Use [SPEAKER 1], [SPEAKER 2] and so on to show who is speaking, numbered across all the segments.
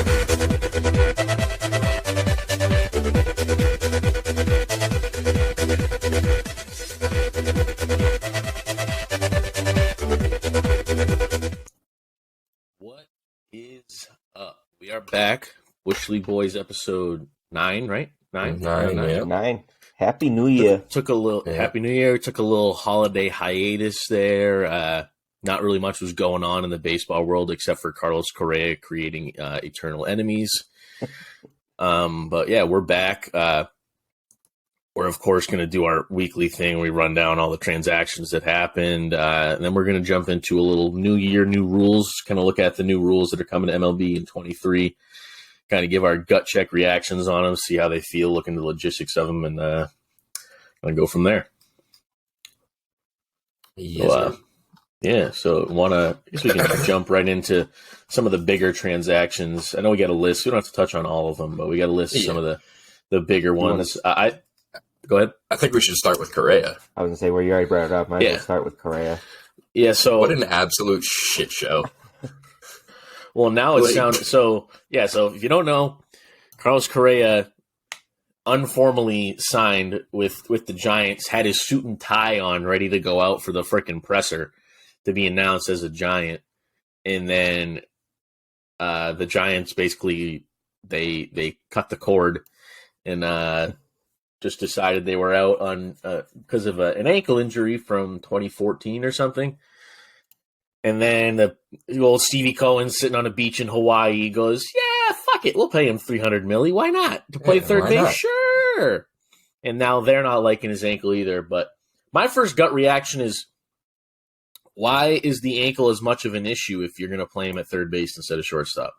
[SPEAKER 1] What is up? We are back. Bush League Boys episode 9, right? 9?
[SPEAKER 2] Yeah.
[SPEAKER 3] 9. Happy New Year.
[SPEAKER 1] Happy New Year. Took a little holiday hiatus there. Not really much was going on in the baseball world except for Carlos Correa creating eternal enemies. But yeah, we're back. We're of course going to do our weekly thing. We run down all the transactions that happened. And then we're going to jump into a little new year, new rules, kind of look at the new rules that are coming to MLB in 23, kind of give our gut check reactions on them, see how they feel, look into the logistics of them, and go from there.
[SPEAKER 2] Yes,
[SPEAKER 1] So I guess we can jump right into some of the bigger transactions. I know we got a list. We don't have to touch on all of them, but we got a list of some of the bigger ones. Go ahead.
[SPEAKER 2] I think we should start with Correa.
[SPEAKER 3] I was going to say, where you already brought it up, might as well start with Correa.
[SPEAKER 1] Yeah, so...
[SPEAKER 2] What an absolute shit show.
[SPEAKER 1] Well, now it sounds... So if you don't know, Carlos Correa unformally signed with the Giants, had his suit and tie on, ready to go out for the frickin' presser to be announced as a Giant. And then the Giants basically, they cut the cord and... just decided they were out on because of an ankle injury from 2014 or something. And then the old Stevie Cohen sitting on a beach in Hawaii goes, yeah, fuck it. We'll pay him $300 million. Why not? To play third base? Not? Sure. And now they're not liking his ankle either. But my first gut reaction is, why is the ankle as much of an issue if you're going to play him at third base instead of shortstop?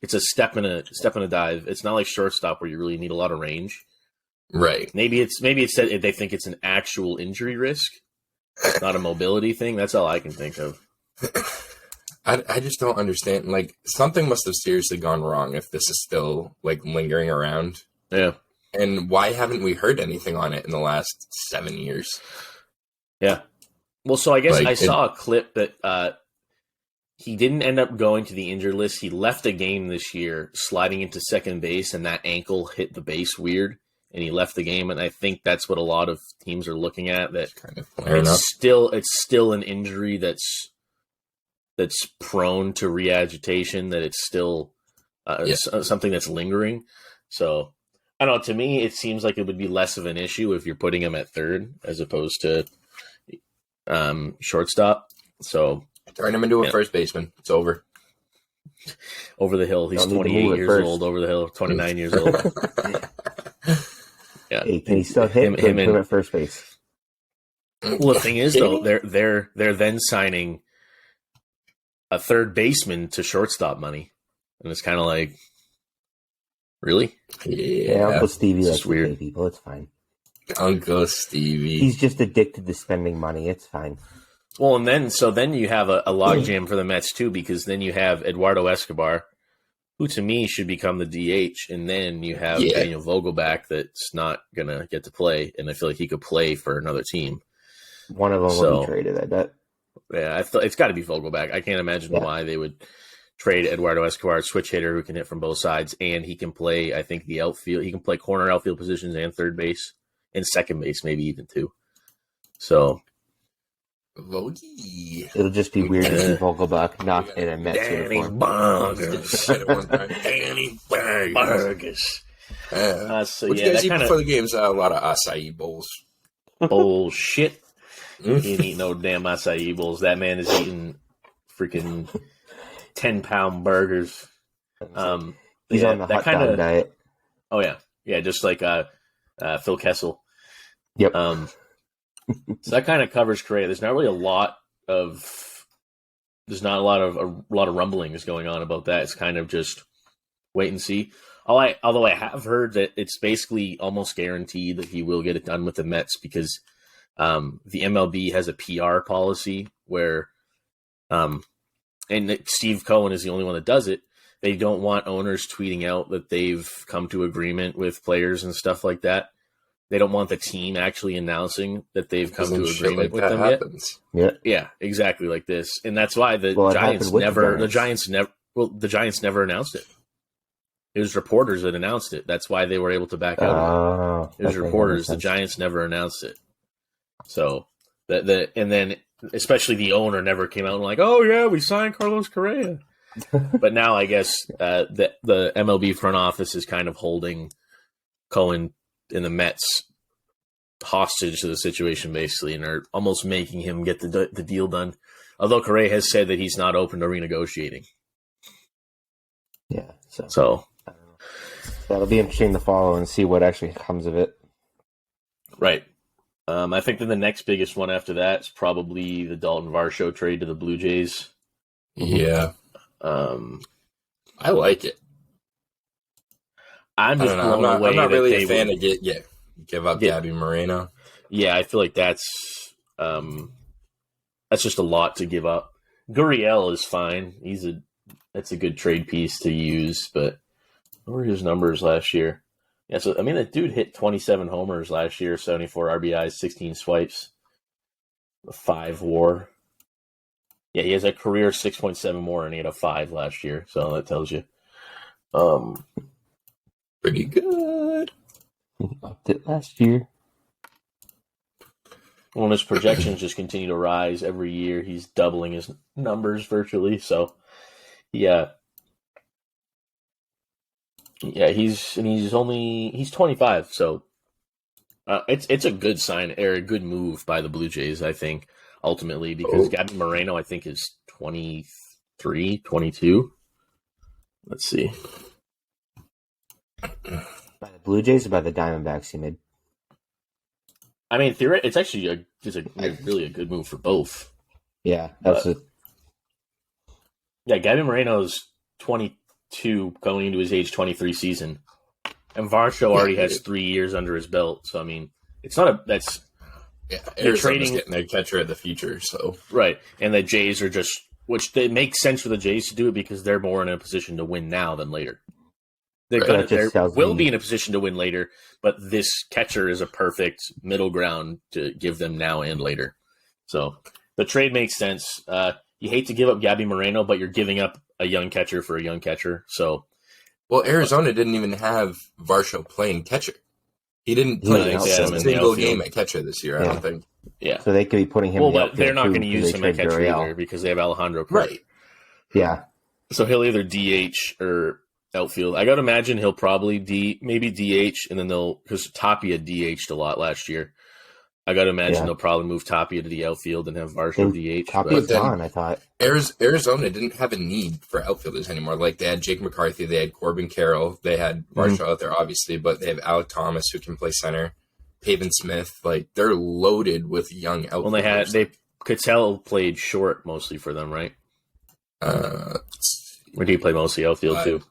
[SPEAKER 1] It's a step and a dive. It's not like shortstop where you really need a lot of range.
[SPEAKER 2] Right.
[SPEAKER 1] Maybe it's that they think it's an actual injury risk, not a mobility thing. That's all I can think of.
[SPEAKER 2] I just don't understand. Like, something must have seriously gone wrong if this is still like lingering around.
[SPEAKER 1] Yeah.
[SPEAKER 2] And why haven't we heard anything on it in the last 7 years?
[SPEAKER 1] Yeah. Well, so I guess I saw a clip that he didn't end up going to the injured list. He left a game this year sliding into second base, and that ankle hit the base weird. And he left the game, and I think that's what a lot of teams are looking at. That
[SPEAKER 2] kind of
[SPEAKER 1] it's still an injury that's prone to reagitation. That it's still something that's lingering. So I don't know. To me, it seems like it would be less of an issue if you're putting him at third as opposed to shortstop. So
[SPEAKER 2] turn him into a first baseman. It's over.
[SPEAKER 1] Over the hill. He's 28 years old. Over the hill. 29 years old. Yeah,
[SPEAKER 3] hey, can he still hit him at first base?
[SPEAKER 1] Well, the thing is, though, they're then signing a third baseman to shortstop money, and it's kind of like, really?
[SPEAKER 3] Yeah, Uncle Stevie likes to
[SPEAKER 1] weird.
[SPEAKER 3] pay people. It's fine.
[SPEAKER 2] Uncle Stevie.
[SPEAKER 3] He's just addicted to spending money. It's fine.
[SPEAKER 1] Well, and then you have a logjam for the Mets too, because then you have Eduardo Escobar, who to me should become the DH, and then you have Daniel Vogelbach that's not going to get to play, and I feel like he could play for another team.
[SPEAKER 3] One of them will be traded, I bet.
[SPEAKER 1] Yeah, it's got to be Vogelbach. I can't imagine why they would trade Eduardo Escobar, switch hitter who can hit from both sides, and he can play, I think, the outfield. He can play corner outfield positions and third base, and second base, maybe even too. So...
[SPEAKER 2] Vogie.
[SPEAKER 3] It'll just be weird to see Vogelbach not in a Mets uniform.
[SPEAKER 1] Danny Burgess. So
[SPEAKER 2] what you guys eat before the games? A lot of acai bowls.
[SPEAKER 1] Bullshit. He didn't eat no damn acai bowls. That man is eating freaking 10-pound burgers.
[SPEAKER 3] He's on the hot dog diet.
[SPEAKER 1] Oh, yeah. Yeah, just like Phil Kessel.
[SPEAKER 3] Yep.
[SPEAKER 1] So that kind of covers Correa. There's not really a lot of rumblings going on about that. It's kind of just wait and see. Although I have heard that it's basically almost guaranteed that he will get it done with the Mets because the MLB has a PR policy where, and Steve Cohen is the only one that does it. They don't want owners tweeting out that they've come to agreement with players and stuff like that. They don't want the team actually announcing that they've come to agreement with them yet. Yeah, exactly like this, and that's why the Giants never announced it. It was reporters that announced it. That's why they were able to back out of it. It was reporters. The Giants never announced it. So and then especially the owner never came out and like, oh yeah, we signed Carlos Correa. But now I guess the MLB front office is kind of holding Cohen and the Mets hostage to the situation basically, and are almost making him get the deal done. Although Correa has said that he's not open to renegotiating.
[SPEAKER 3] Yeah.
[SPEAKER 1] So
[SPEAKER 3] I don't know. That'll be interesting to follow and see what actually comes of it.
[SPEAKER 1] right. I think that the next biggest one after that is probably the Dalton Varsho trade to the Blue Jays.
[SPEAKER 2] Yeah. I like it.
[SPEAKER 1] I'm just blown away.
[SPEAKER 2] I'm not really a fan
[SPEAKER 1] of
[SPEAKER 2] give up Gabby Moreno.
[SPEAKER 1] Yeah, I feel like that's just a lot to give up. Gurriel is fine. That's a good trade piece to use, but what were his numbers last year? Yeah, so I mean that dude hit 27 homers last year, 74 RBIs, 16 swipes, a 5 WAR. Yeah, he has a career 6.7 WAR, and he had a 5 last year. So that tells you.
[SPEAKER 2] Pretty good.
[SPEAKER 3] Upped it last year.
[SPEAKER 1] Well, his projections just continue to rise every year. He's doubling his numbers virtually. So, yeah, he's 25. So, it's a good sign or a good move by the Blue Jays, I think, ultimately, because Gabby Moreno, I think, is 23, 22. Let's see.
[SPEAKER 3] By the Blue Jays or by the Diamondbacks, you made?
[SPEAKER 1] I mean, it's actually really a good move for both.
[SPEAKER 3] Yeah, that's it.
[SPEAKER 1] Yeah, Gabby Moreno's 22 going into his age 23 season. And Varsho already has 3 years under his belt. So, I mean, it's not that's...
[SPEAKER 2] Yeah,
[SPEAKER 1] they're trading
[SPEAKER 2] getting their catcher of the future, so...
[SPEAKER 1] Right, and the Jays are just... Which it makes sense for the Jays to do it because they're more in a position to win now than later. They will be in a position to win later, but this catcher is a perfect middle ground to give them now and later. So the trade makes sense. You hate to give up Gabby Moreno, but you're giving up a young catcher for a young catcher. So,
[SPEAKER 2] well, Arizona didn't even have Varsho playing catcher. He didn't play a single game at catcher this year, I don't think.
[SPEAKER 1] Yeah.
[SPEAKER 3] So they could be putting him in the outfield.
[SPEAKER 1] They're not going to use him at catcher
[SPEAKER 3] Gurriel.
[SPEAKER 1] either because they have Alejandro Kirk.
[SPEAKER 2] Right.
[SPEAKER 3] Yeah.
[SPEAKER 1] So he'll either DH or outfield. I got to imagine he'll probably maybe DH, and then because Tapia DH'd a lot last year. I got to imagine they'll probably move Tapia to the outfield and have Varsho DH.
[SPEAKER 3] Tapia's gone, I thought.
[SPEAKER 2] Arizona didn't have a need for outfielders anymore. Like, they had Jake McCarthy, they had Corbin Carroll, they had Varsho out there, obviously, but they have Alec Thomas, who can play center, Pavin Smith. Like, they're loaded with young outfielders.
[SPEAKER 1] Well, Cattell played short mostly for them, right? Or did he play mostly outfield too?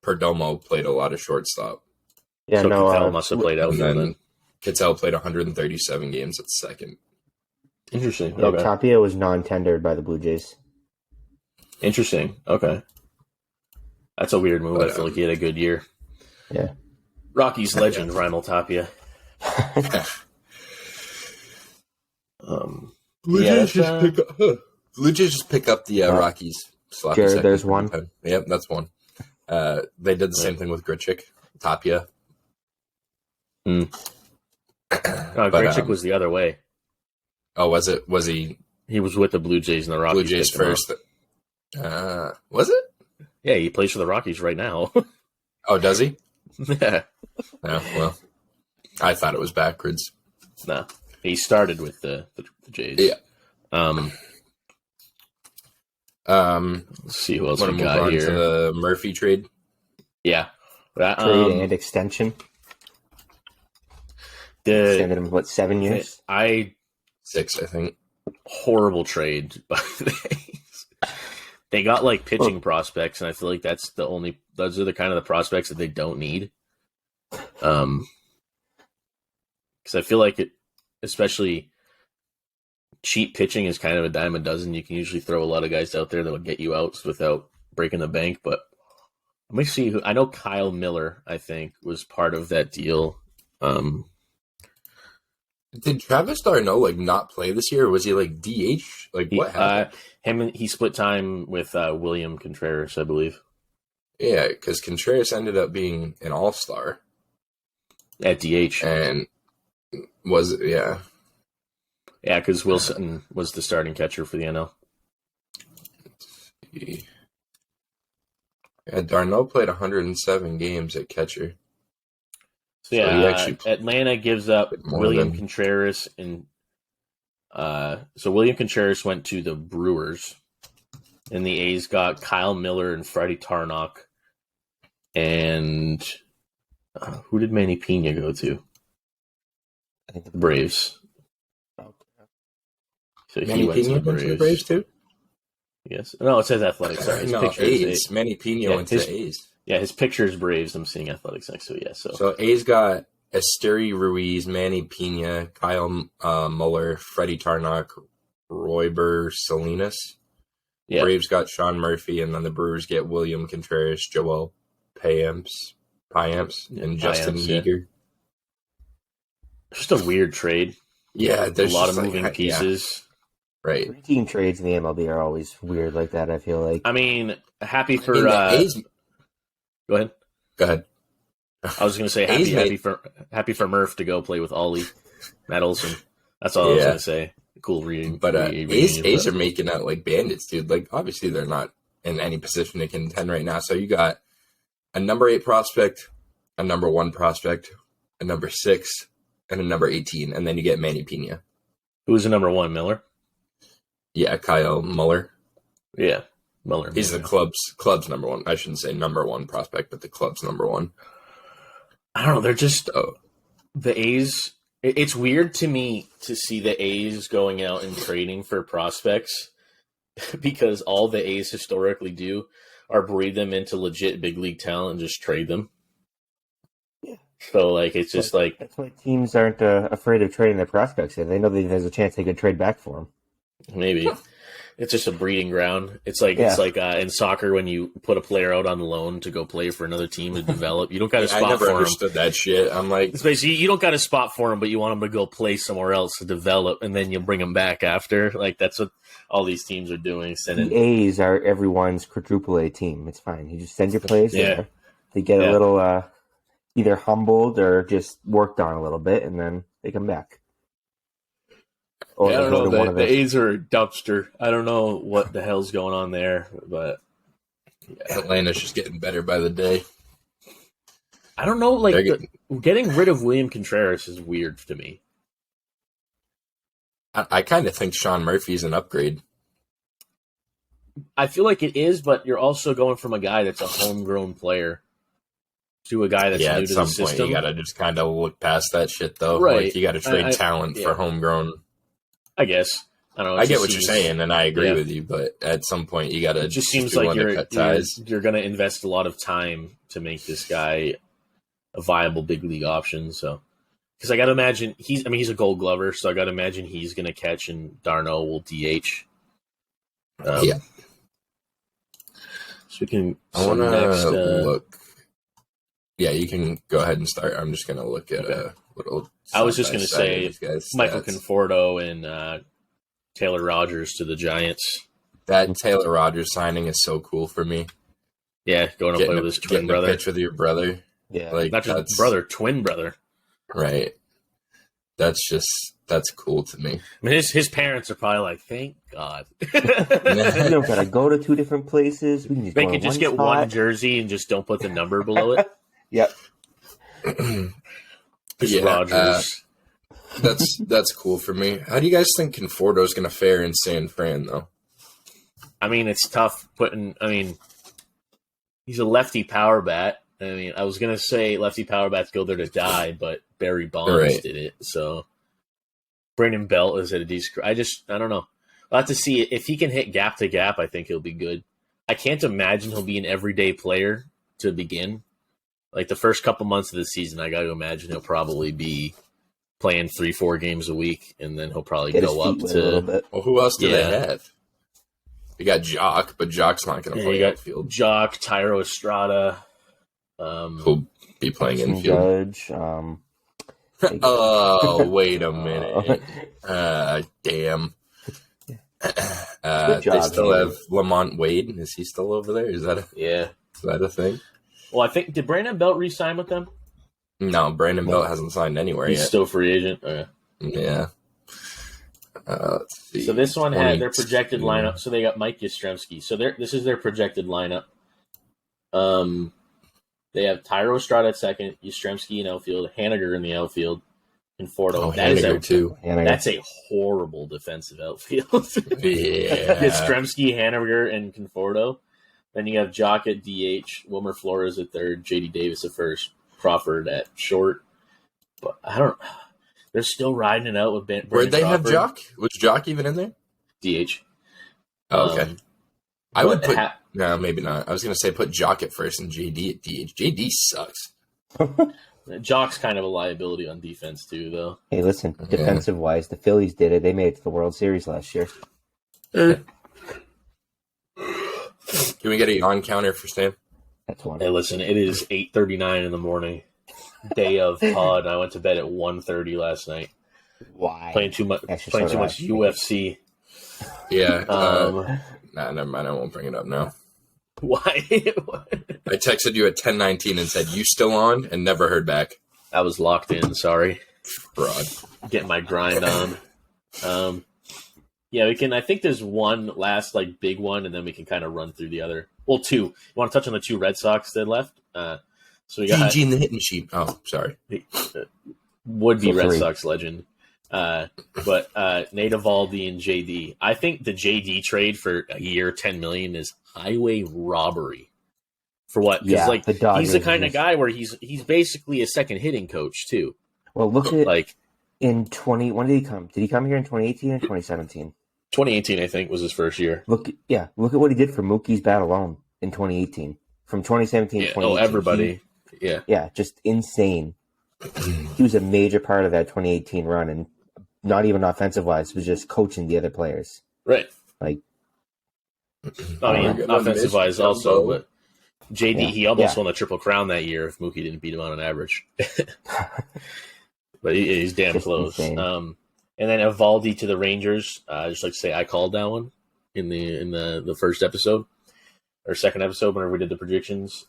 [SPEAKER 2] Perdomo played a lot of shortstop.
[SPEAKER 3] Yeah,
[SPEAKER 1] so Cattell must have played outfield then.
[SPEAKER 2] Cattell played 137 games at second.
[SPEAKER 1] Interesting.
[SPEAKER 3] Yeah,
[SPEAKER 1] okay.
[SPEAKER 3] Tapia was non-tendered by the Blue Jays.
[SPEAKER 1] Interesting. Okay. That's a weird move. I feel like he had a good year.
[SPEAKER 3] Yeah.
[SPEAKER 1] Rockies legend, Raimel Tapia.
[SPEAKER 2] Blue Jays just pick up the Rockies.
[SPEAKER 3] Jared, there's one.
[SPEAKER 2] Yep, that's one. They did the same thing with Grichuk, Tapia.
[SPEAKER 1] Grichuk was the other way.
[SPEAKER 2] Oh, was it? Was he?
[SPEAKER 1] He was with the Blue Jays and the Rockies.
[SPEAKER 2] Blue Jays first. Was it?
[SPEAKER 1] Yeah, he plays for the Rockies right now.
[SPEAKER 2] Oh, does he?
[SPEAKER 1] Yeah.
[SPEAKER 2] Oh, well, I thought it was backwards.
[SPEAKER 1] No, he started with the Jays.
[SPEAKER 2] Yeah.
[SPEAKER 1] Let's see who else we got here.
[SPEAKER 2] To the Murphy trade.
[SPEAKER 1] Yeah.
[SPEAKER 3] Trade and extension. Extended him, 7 years?
[SPEAKER 2] 6, I think.
[SPEAKER 1] Horrible trade by the A's. They got like pitching prospects, and I feel like those are the kind of the prospects that they don't need. Because I feel like it, especially cheap pitching is kind of a dime a dozen. You can usually throw a lot of guys out there that will get you outs without breaking the bank. But let me see who. I know Kyle Miller, I think, was part of that deal.
[SPEAKER 2] Did Travis d'Arnaud not play this year? Or was he DH? What happened?
[SPEAKER 1] He split time with William Contreras, I believe.
[SPEAKER 2] Yeah, because Contreras ended up being an all-star.
[SPEAKER 1] At DH.
[SPEAKER 2] And yeah.
[SPEAKER 1] Yeah, because Wilson was the starting catcher for the NL.
[SPEAKER 2] Yeah, Darno played 107 games at catcher.
[SPEAKER 1] So yeah, Atlanta gives up William Contreras, and so William Contreras went to the Brewers, and the A's got Kyle Miller and Freddie Tarnok, and who did Manny Pena go to?
[SPEAKER 3] I think
[SPEAKER 1] The Braves. So
[SPEAKER 2] Manny Pena went to the Braves too?
[SPEAKER 1] Yes. No, it says Athletics. Sorry.
[SPEAKER 2] No, A's. Manny Pena went to the A's.
[SPEAKER 1] Yeah, his picture is Braves. I'm seeing Athletics next to it. Yeah,
[SPEAKER 2] so A's got Esteury Ruiz, Manny Pena, Kyle Muller, Freddie Tarnok, Royber Salinas. Yeah. Braves got Sean Murphy, and then the Brewers get William Contreras, Joel Payamps, and Justin Yeager.
[SPEAKER 1] Just a weird trade.
[SPEAKER 2] Yeah, there's
[SPEAKER 1] a lot of moving pieces.
[SPEAKER 2] Yeah. Right.
[SPEAKER 3] 3-team trades in the MLB are always weird like that, I feel like.
[SPEAKER 1] I mean, happy for
[SPEAKER 2] A's...
[SPEAKER 1] Go ahead.
[SPEAKER 2] I
[SPEAKER 1] was going to say happy for Murph to go play with Ollie, Matt Olson. That's all I was going to say. Cool reading.
[SPEAKER 2] But A's are making out like bandits, dude. Like, obviously they're not in any position to contend right now. So you got a number 8 prospect, a number 1 prospect, a number 6, and a number 18, and then you get Manny Pena.
[SPEAKER 1] Who's the number 1, Miller?
[SPEAKER 2] Yeah, Kyle Muller.
[SPEAKER 1] Yeah, Muller.
[SPEAKER 2] He's the club's number 1. I shouldn't say number 1 prospect, but the club's number 1.
[SPEAKER 1] I don't know. They're just the A's. It's weird to me to see the A's going out and trading for prospects because all the A's historically do are breed them into legit big league talent and just trade them.
[SPEAKER 3] Yeah.
[SPEAKER 1] So, like, it's just like...
[SPEAKER 3] That's why teams aren't afraid of trading their prospects. They know that there's a chance they could trade back for them.
[SPEAKER 1] Maybe. It's just a breeding ground. It's like in soccer when you put a player out on loan to go play for another team to develop. You don't got to spot for him. I never
[SPEAKER 2] understood that shit. I'm like,
[SPEAKER 1] it's basically you don't got to spot for him, but you want him to go play somewhere else to develop, and then you'll bring him back after. Like that's what all these teams are doing.
[SPEAKER 3] The A's are everyone's quadruple A team. It's fine. You just send your players there. They get a little either humbled or just worked on a little bit, and then they come back.
[SPEAKER 1] I don't know. The A's are a dumpster. I don't know what the hell's going on there, but
[SPEAKER 2] Atlanta's just getting better by the day.
[SPEAKER 1] I don't know. Like getting rid of William Contreras is weird to me.
[SPEAKER 2] I kind of think Sean Murphy's an upgrade.
[SPEAKER 1] I feel like it is, but you're also going from a guy that's a homegrown player to a guy that's new to the system. At some point,
[SPEAKER 2] you got to just kind of look past that shit, though.
[SPEAKER 1] Right.
[SPEAKER 2] Like, you got to trade talent for homegrown.
[SPEAKER 1] I guess. I don't know.
[SPEAKER 2] I get what you're saying, and I agree with you, but at some point, you got to
[SPEAKER 1] just seems like you're going to invest a lot of time to make this guy a viable big league option. So, because I got to imagine he's a Gold Glover, so I got to imagine he's going to catch and Darno will DH.
[SPEAKER 2] Yeah.
[SPEAKER 1] So we can.
[SPEAKER 2] I want to look. Yeah, you can go ahead and start. I'm just going to look at a little.
[SPEAKER 1] I was just going to say Michael Conforto and Taylor Rogers to the Giants.
[SPEAKER 2] That Taylor Rogers signing is so cool for me.
[SPEAKER 1] Yeah, going to play with his twin brother.
[SPEAKER 2] Pitch with your brother.
[SPEAKER 3] Yeah,
[SPEAKER 1] like not just brother, twin brother.
[SPEAKER 2] Right. That's cool to me.
[SPEAKER 1] I mean, his parents are probably like, thank God.
[SPEAKER 3] We don't gotta go to 2 different places. We can just
[SPEAKER 1] get one jersey and just don't put the number below it.
[SPEAKER 3] Yep.
[SPEAKER 1] Rogers.
[SPEAKER 2] That's cool for me. How do you guys think Conforto's going to fare in San Fran, though?
[SPEAKER 1] I mean, it's tough he's a lefty power bat. I mean, I was going to say lefty power bats go there to die, but Barry Bonds did it. So Brandon Belt is at a decent. I don't know. I'll have to see if he can hit gap to gap. I think he'll be good. I can't imagine he'll be an everyday player to begin. Like the first couple months of the season, I got to imagine he'll probably be playing 3-4 games a week, and then he'll probably go up to.
[SPEAKER 2] Well, who else do they have? You got Jock, but Jock's not going to play outfield.
[SPEAKER 1] Jock, Tyro Estrada.
[SPEAKER 2] Who'll be playing infield.
[SPEAKER 3] Judge.
[SPEAKER 2] Oh, wait a minute. Damn. They still have Lamont Wade. Is he still over there? Is that
[SPEAKER 1] Yeah.
[SPEAKER 2] Is that a thing?
[SPEAKER 1] Well, I think did Brandon Belt re-sign with them?
[SPEAKER 2] No, Brandon Belt hasn't signed anywhere
[SPEAKER 1] He's
[SPEAKER 2] yet.
[SPEAKER 1] still free agent. Okay.
[SPEAKER 2] Yeah. Let's see.
[SPEAKER 1] So this one had their projected lineup. So they got Mike Yastrzemski. So this is their projected lineup. They have Tyro Estrada at second, Yastrzemski in outfield, Haniger in the outfield, and Conforto.
[SPEAKER 2] Oh, Haniger too.
[SPEAKER 1] That's a horrible defensive outfield.
[SPEAKER 2] Yeah.
[SPEAKER 1] Yastrzemski, Haniger, and Conforto. Then you have Jock at DH, Wilmer Flores at third, JD Davis at first, Crawford at short. But I don't. They're still riding it out with Ben.
[SPEAKER 2] Where'd they
[SPEAKER 1] Crawford.
[SPEAKER 2] have Jock? Was Jock even in there?
[SPEAKER 1] DH.
[SPEAKER 2] Oh, okay. I would put.
[SPEAKER 1] Ha-
[SPEAKER 2] No, maybe not. I was going to say put Jock at first and JD at DH. JD sucks.
[SPEAKER 1] Jock's kind of a liability on defense too, though.
[SPEAKER 3] Hey, listen, defensive wise, the Phillies did it. They made it to the World Series last year.
[SPEAKER 2] Can we get a yawn counter for Sam?
[SPEAKER 3] That's one.
[SPEAKER 1] Hey, listen, it is 8:39 in the morning, day of pod. I went to bed at 1:30 last night.
[SPEAKER 3] Why?
[SPEAKER 1] Playing too much UFC.
[SPEAKER 2] Yeah. Nah, never mind. I won't bring it up now.
[SPEAKER 1] Why?
[SPEAKER 2] I texted you at 10:19 and said, "You still on?" and never heard back.
[SPEAKER 1] I was locked in. Sorry.
[SPEAKER 2] Fraud.
[SPEAKER 1] Getting my grind on. Yeah, we can. I think there's one last big one, and then we can kind of run through the other. Well, two. You want to touch on the two Red Sox that left? So we got
[SPEAKER 2] GG in the hit machine. Oh, sorry.
[SPEAKER 1] Would be
[SPEAKER 3] So
[SPEAKER 1] Red
[SPEAKER 3] three.
[SPEAKER 1] Sox legend. But Nate Eovaldi and JD. I think the JD trade for a year, $10 million is highway robbery. For what?
[SPEAKER 3] Yeah,
[SPEAKER 1] Because
[SPEAKER 3] the Dodgers
[SPEAKER 1] he's the kind of
[SPEAKER 3] just-
[SPEAKER 1] guy where he's basically a second hitting coach too.
[SPEAKER 3] Well, look at
[SPEAKER 1] Like
[SPEAKER 3] when did he come? Did he come here in 2018 or 2017?
[SPEAKER 1] 2018, I think, was his first year.
[SPEAKER 3] Look at what he did for Mookie's bat alone in 2018. From 2017 to
[SPEAKER 1] Yeah,
[SPEAKER 3] 2018.
[SPEAKER 1] everybody. Yeah.
[SPEAKER 3] Just insane. He was a major part of that 2018 run, and not even offensive wise, was just coaching the other players.
[SPEAKER 1] Right.
[SPEAKER 3] Like,
[SPEAKER 1] I mean, offensive wise also, but JD,
[SPEAKER 3] Yeah.
[SPEAKER 1] he almost
[SPEAKER 3] Yeah.
[SPEAKER 1] won the Triple Crown that year if Mookie didn't beat him on an average. But he's damn
[SPEAKER 3] Just
[SPEAKER 1] close.
[SPEAKER 3] insane.
[SPEAKER 1] And then Evaldi to the Rangers. I just like to say I called that one in the first episode or second episode whenever we did the predictions.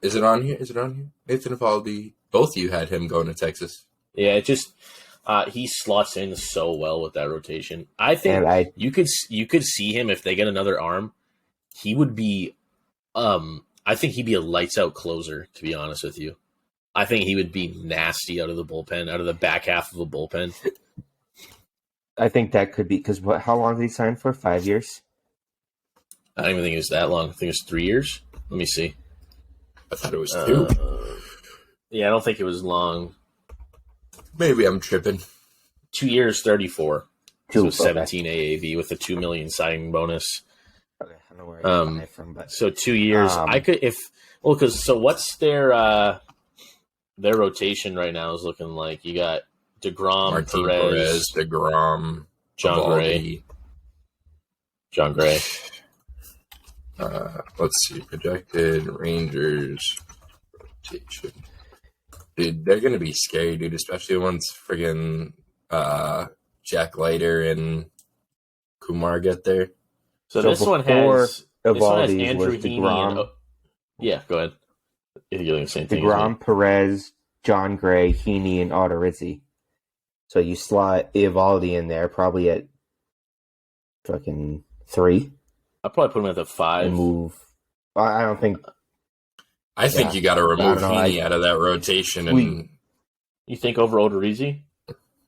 [SPEAKER 2] Is it on here? Is it on here? Nathan Eovaldi. Both of you had him going to Texas.
[SPEAKER 1] Yeah, it just he slots in so well with that rotation. I think
[SPEAKER 3] and
[SPEAKER 1] you could see him if they get another arm. He would be, I think he'd be a lights out closer. To be honest with you, I think he would be nasty out of the bullpen, out of the back half of a bullpen.
[SPEAKER 3] I think that could be because how long did he sign for? 5 years?
[SPEAKER 1] I don't even think it was that long. I think it was 3 years. Let me see.
[SPEAKER 2] I thought it was 2.
[SPEAKER 1] Yeah, I don't think it was long.
[SPEAKER 2] Maybe I'm tripping.
[SPEAKER 1] 2 years, 34. So
[SPEAKER 3] Two,
[SPEAKER 1] it was 17 AAV with a $2 million signing bonus.
[SPEAKER 3] Okay, I don't know where I got it from, but
[SPEAKER 1] So 2 years. I could what's their rotation right now is looking like? You got DeGrom,
[SPEAKER 2] Martin
[SPEAKER 1] Perez,
[SPEAKER 2] DeGrom,
[SPEAKER 1] John
[SPEAKER 2] Eovaldi.
[SPEAKER 1] Gray.
[SPEAKER 2] Let's see. Projected Rangers rotation. Dude, they're going to be scary, dude, especially once friggin' Jack Leiter and Kumar get there.
[SPEAKER 1] So
[SPEAKER 3] So
[SPEAKER 1] this one
[SPEAKER 3] before
[SPEAKER 1] has
[SPEAKER 3] Eovaldi
[SPEAKER 1] Andrew
[SPEAKER 3] was
[SPEAKER 1] Heaney
[SPEAKER 3] DeGrom.
[SPEAKER 1] and yeah, go ahead. If you're doing the same thing.
[SPEAKER 3] DeGrom, Perez, John Gray, Heaney, and Odorizzi. So you slot Eovaldi in there, probably at fucking 3,
[SPEAKER 1] I'll probably put him at the 5.
[SPEAKER 3] and move. I don't think.
[SPEAKER 2] I think
[SPEAKER 3] Yeah.
[SPEAKER 2] you got to remove
[SPEAKER 3] know,
[SPEAKER 2] Heaney out of that rotation. And
[SPEAKER 1] You think over Odorizzi?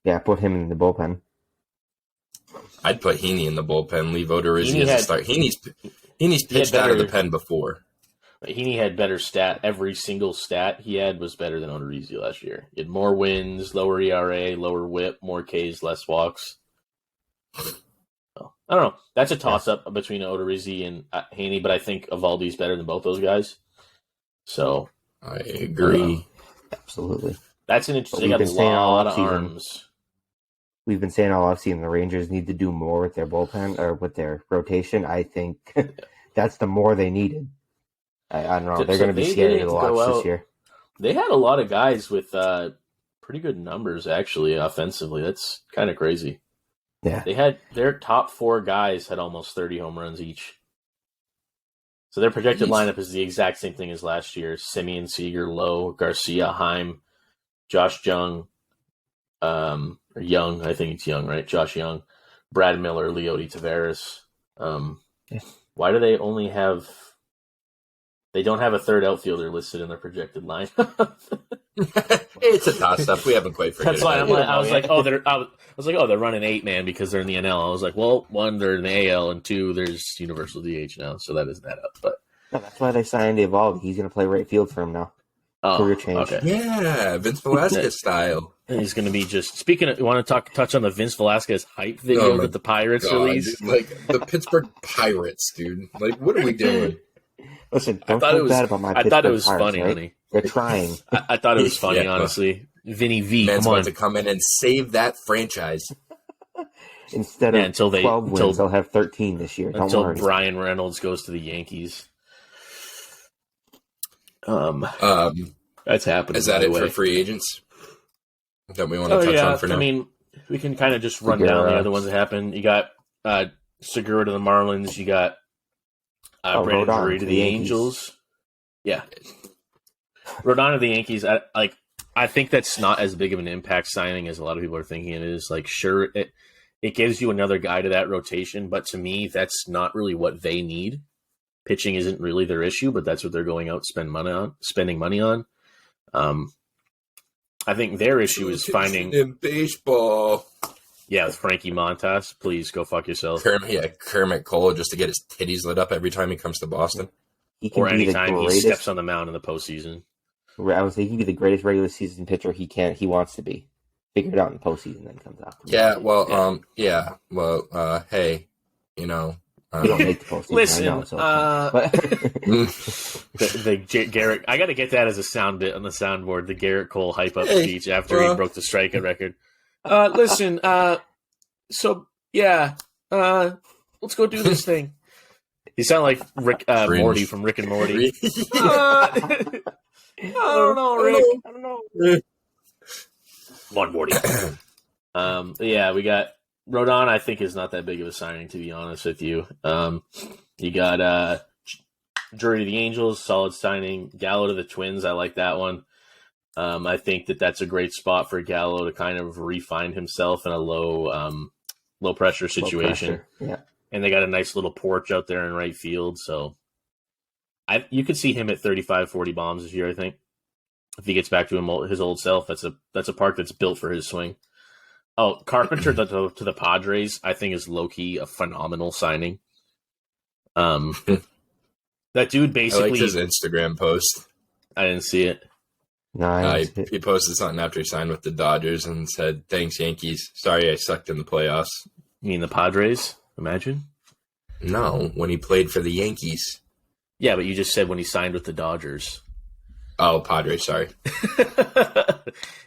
[SPEAKER 3] Yeah, put him in the bullpen.
[SPEAKER 2] I'd put Heaney in the bullpen, leave Odorizzi
[SPEAKER 1] Heaney
[SPEAKER 2] as
[SPEAKER 1] had-
[SPEAKER 2] a start. Heaney's pitched
[SPEAKER 1] had
[SPEAKER 2] out of the
[SPEAKER 1] better-
[SPEAKER 2] pen before.
[SPEAKER 1] Heaney had better stat. Every single stat he had was better than Odorizzi last year. He had more wins, lower ERA, lower WHIP, more Ks, less walks. So, I don't know. That's a toss-up between Odorizzi and Heaney, but I think Evaldi's better than both those guys. So
[SPEAKER 2] I agree.
[SPEAKER 3] Absolutely.
[SPEAKER 1] that's an interesting. They
[SPEAKER 3] But
[SPEAKER 1] got
[SPEAKER 3] we've
[SPEAKER 1] a
[SPEAKER 3] been saying all
[SPEAKER 1] lot of
[SPEAKER 3] offseason.
[SPEAKER 1] arms.
[SPEAKER 3] We've been saying all offseason the Rangers need to do more with their bullpen or with their rotation. I think that's the more they needed. I don't know. They're
[SPEAKER 1] So
[SPEAKER 3] going to be
[SPEAKER 1] they
[SPEAKER 3] scary
[SPEAKER 1] didn't
[SPEAKER 3] to
[SPEAKER 1] go
[SPEAKER 3] watch
[SPEAKER 1] out-
[SPEAKER 3] this year.
[SPEAKER 1] They had a lot of guys with pretty good numbers, actually, offensively. That's kind of crazy.
[SPEAKER 3] Yeah.
[SPEAKER 1] They had their top 4 guys had almost 30 home runs each. So their projected lineup is the exact same thing as last year: Simeon, Seager, Lowe, Garcia, Heim, Josh Jung, or Young. I think it's Young, right? Josh Young, Brad Miller, Leody Taveras. Why do they only have? They don't have a third outfielder listed in their projected line.
[SPEAKER 2] It's a toss-up. We haven't quite figured
[SPEAKER 1] That's
[SPEAKER 2] it
[SPEAKER 1] why
[SPEAKER 2] out.
[SPEAKER 1] I was like, they're running 8-man because they're in the NL. I was like, well, 1, they're in the AL, and 2, there's universal DH now, so that isn't that up. But
[SPEAKER 3] no, that's why they signed Eovaldi. He's going to play right field for him now. Career change.
[SPEAKER 1] Okay.
[SPEAKER 2] Yeah, Vince Velasquez style.
[SPEAKER 1] He's going to be just speaking. You want to touch on the Vince Velasquez hype video that the Pirates released?
[SPEAKER 2] Dude, like the Pittsburgh Pirates, dude. Like, what are we doing?
[SPEAKER 3] Listen, don't feel bad about my Pittsburgh
[SPEAKER 1] I thought it was
[SPEAKER 3] Pirates,
[SPEAKER 1] funny,
[SPEAKER 3] right?
[SPEAKER 1] honey.
[SPEAKER 3] They're trying.
[SPEAKER 1] I thought it was funny, honestly. Vinny V,
[SPEAKER 2] Man's
[SPEAKER 1] come on.
[SPEAKER 2] about to come in and save that franchise.
[SPEAKER 3] Instead of
[SPEAKER 1] until
[SPEAKER 3] 12 wins, they'll have 13 this year. Don't
[SPEAKER 1] until
[SPEAKER 3] worry.
[SPEAKER 1] Brian Reynolds goes to the Yankees. That's happening.
[SPEAKER 2] Is that it for free agents that we want to touch on for now?
[SPEAKER 1] I mean, we can kind of just run down the other ones that happened. You got Segura to the Marlins. You got Brandon Drury to the Angels. Yeah. Rodon to the Yankees. I think that's not as big of an impact signing as a lot of people are thinking it is. Like, sure, it gives you another guy to that rotation, but to me, that's not really what they need. Pitching isn't really their issue, but that's what they're going out spending money on. I think their issue is finding
[SPEAKER 2] in baseball.
[SPEAKER 1] Yeah, with Frankie Montas. Please go fuck yourself.
[SPEAKER 2] Kermit Cole just to get his titties lit up every time he comes to Boston.
[SPEAKER 1] Or anytime he steps on the mound in the postseason.
[SPEAKER 3] I was thinking he could be the greatest regular season pitcher he wants to be. Figure it out in the postseason, then comes out.
[SPEAKER 2] Hey, you know.
[SPEAKER 3] We don't make the postseason.
[SPEAKER 1] Listen, Garrett, I got to get that as a sound bit on the soundboard. The Garrett Cole hype up speech after he broke the strikeout record. Listen, let's go do this thing. You sound like Rick Morty from Rick and Morty. I don't know, Rick. I don't know. Come on, Morty. We got Rodon. I think is not that big of a signing, to be honest with you. You got Drury to the Angels, solid signing. Gallo to the Twins, I like that one. I think that's a great spot for Gallo to kind of refine himself in a low pressure situation.
[SPEAKER 3] Yeah.
[SPEAKER 1] And they got a nice little porch out there in right field, so you could see him at 35, 40 bombs this year, I think. If he gets back to his old self, that's a park that's built for his swing. Oh, Carpenter to the Padres, I think is low-key a phenomenal signing. That dude basically...
[SPEAKER 2] I liked his Instagram post.
[SPEAKER 1] I didn't see it.
[SPEAKER 3] Nice.
[SPEAKER 2] He posted something after he signed with the Dodgers and said, "Thanks, Yankees. Sorry I sucked in the playoffs."
[SPEAKER 1] You mean the Padres? Imagine?
[SPEAKER 2] No, when he played for the Yankees.
[SPEAKER 1] Yeah, but you just said when he signed with the Dodgers.
[SPEAKER 2] Oh, Padres, sorry.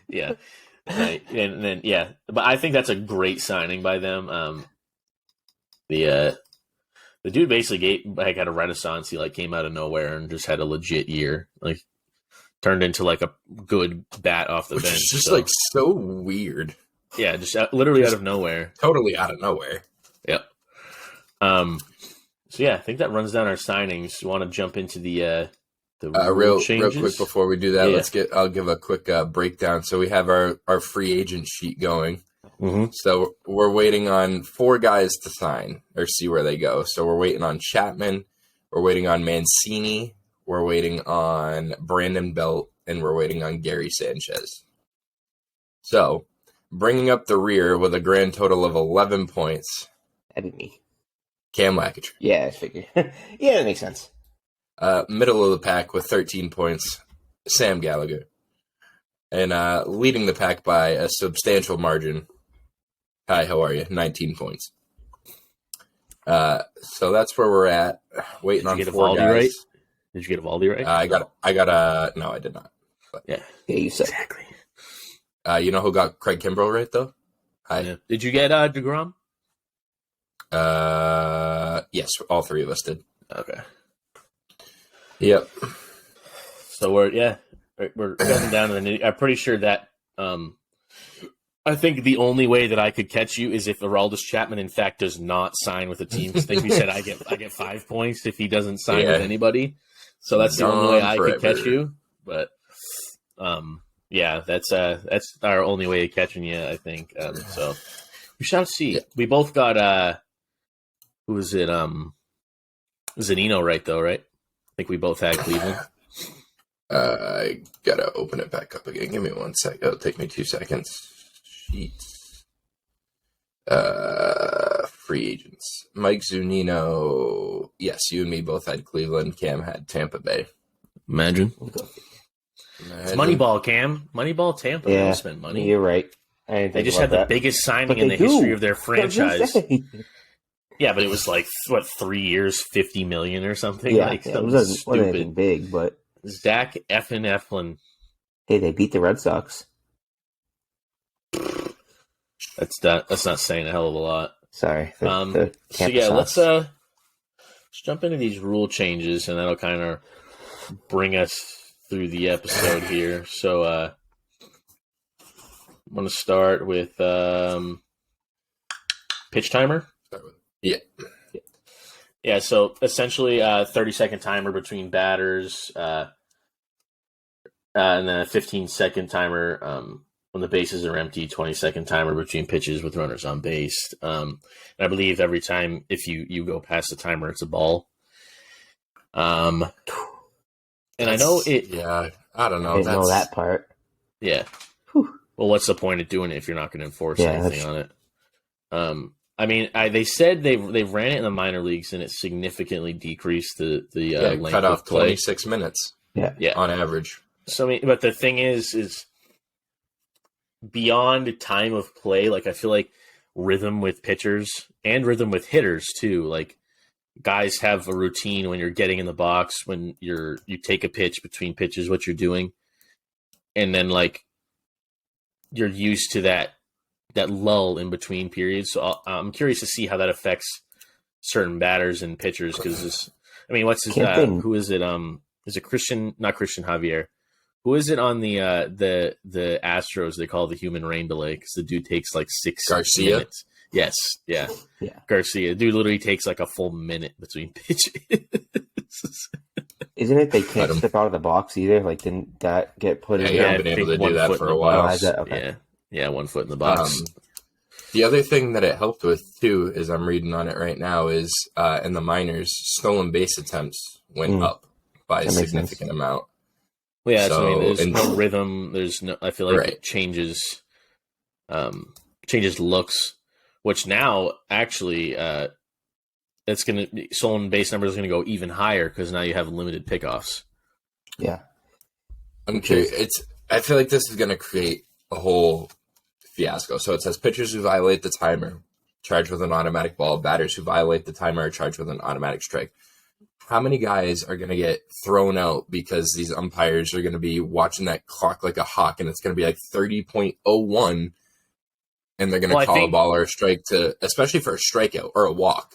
[SPEAKER 1] Yeah. Right. And then, but I think that's a great signing by them. The dude basically had a renaissance. He came out of nowhere and just had a legit year. Turned into a good bat off the bench.
[SPEAKER 2] It's just so weird.
[SPEAKER 1] Yeah, just literally out of nowhere.
[SPEAKER 2] Totally out of nowhere.
[SPEAKER 1] Yep. I think that runs down our signings. You want to jump into the
[SPEAKER 2] real
[SPEAKER 1] changes?
[SPEAKER 2] Real quick before we do that, I'll give a quick breakdown. So we have our free agent sheet going.
[SPEAKER 1] Mm-hmm.
[SPEAKER 2] So we're waiting on 4 guys to sign or see where they go. So we're waiting on Chapman, we're waiting on Mancini, we're waiting on Brandon Belt, and we're waiting on Gary Sanchez. So bringing up the rear with a grand total of 11 points.
[SPEAKER 3] That'd be me.
[SPEAKER 2] Cam Lackitry.
[SPEAKER 3] Yeah, I figured. Yeah, that makes sense.
[SPEAKER 2] Middle of the pack with 13 points, Sam Gallagher. And leading the pack by a substantial margin. Hi, how are you? 19 points. So that's where we're at. Waiting on 4 guys.
[SPEAKER 1] Right? Did you get Eovaldi right?
[SPEAKER 2] No, I did not. But,
[SPEAKER 1] yeah,
[SPEAKER 3] you said.
[SPEAKER 1] Exactly.
[SPEAKER 2] You know who got Craig Kimbrell right, though? Hi.
[SPEAKER 1] Yeah. Did you get DeGrom?
[SPEAKER 2] Yes, all 3 of us did.
[SPEAKER 1] Okay.
[SPEAKER 2] Yep.
[SPEAKER 1] So we're getting down to the I'm pretty sure that I think the only way that I could catch you is if Aroldis Chapman, in fact, does not sign with a team. I think we said I get 5 points if he doesn't sign with anybody. So that's the only way I could catch you. But yeah, that's our only way of catching you, I think. So we shall see. Yeah. We both got who is it? Zunino, right though, right? I think we both had Cleveland.
[SPEAKER 2] I gotta open it back up again. Give me 1 sec. It'll take me 2 seconds. Sheets. Free agents. Mike Zunino. Yes, you and me both had Cleveland. Cam had Tampa Bay.
[SPEAKER 1] Imagine. It's Moneyball, Cam. Moneyball, Tampa.
[SPEAKER 3] Yeah,
[SPEAKER 1] they spend money.
[SPEAKER 3] You're right.
[SPEAKER 1] They just had the biggest signing in the history of their franchise. Yeah, but it was like 3 years, $50 million or something.
[SPEAKER 3] Yeah,
[SPEAKER 1] like
[SPEAKER 3] it wasn't anything big, but
[SPEAKER 1] Zach effing Eflin.
[SPEAKER 3] Hey, they beat the Red Sox.
[SPEAKER 1] That's not saying a hell of a lot.
[SPEAKER 3] Sorry.
[SPEAKER 1] So yeah, let's jump into these rule changes, and that'll kind of bring us through the episode here. So I'm going to start with pitch timer. Yeah. So essentially, 30-second timer between batters, and then a 15-second timer when the bases are empty. 20-second timer between pitches with runners on base. And I believe every time if you go past the timer, it's a ball. And I know it.
[SPEAKER 2] Yeah, I don't know.
[SPEAKER 3] I didn't know that part.
[SPEAKER 1] Yeah. Whew. Well, what's the point of doing it if you're not going to enforce anything on it? I mean, they said they ran it in the minor leagues and it significantly decreased the length
[SPEAKER 2] cut off
[SPEAKER 1] of play.
[SPEAKER 2] 26 minutes.
[SPEAKER 3] Yeah,
[SPEAKER 2] on average.
[SPEAKER 1] So I mean, but the thing is beyond time of play. Like I feel like rhythm with pitchers and rhythm with hitters too. Like guys have a routine when you're getting in the box, when you take a pitch between pitches, what you're doing, and then like you're used to that lull in between periods. So I'm curious to see how that affects certain batters and pitchers. Because what's his? Who is it? Is it Christian? Not Christian Javier. Who is it on the Astros? They call the human rain delay because the dude takes like 6
[SPEAKER 2] Garcia?
[SPEAKER 1] minutes. Yes, yeah, Garcia. Dude literally takes like a full minute between pitches.
[SPEAKER 3] Isn't it they can't step out of the box either? Like, didn't that get put in?
[SPEAKER 2] Yeah, I've been able to do that for a while.
[SPEAKER 3] Okay.
[SPEAKER 1] Yeah, 1 foot in the box.
[SPEAKER 2] The other thing that it helped with too, is I'm reading on it right now, is in the minors, stolen base attempts went up by a significant amount.
[SPEAKER 1] Well, yeah, there's no rhythm. There's no. I feel like it changes looks, which now actually it's going to stolen base numbers is going to go even higher because now you have limited pickoffs.
[SPEAKER 3] Yeah,
[SPEAKER 2] I'm curious. I feel like this is going to create a whole fiasco. So it says pitchers who violate the timer charged with an automatic ball. Batters who violate the timer are charged with an automatic strike. How many guys are going to get thrown out because these umpires are going to be watching that clock like a hawk, and it's going to be like 30.01, and they're going to call a ball or a strike especially for a strikeout or a walk.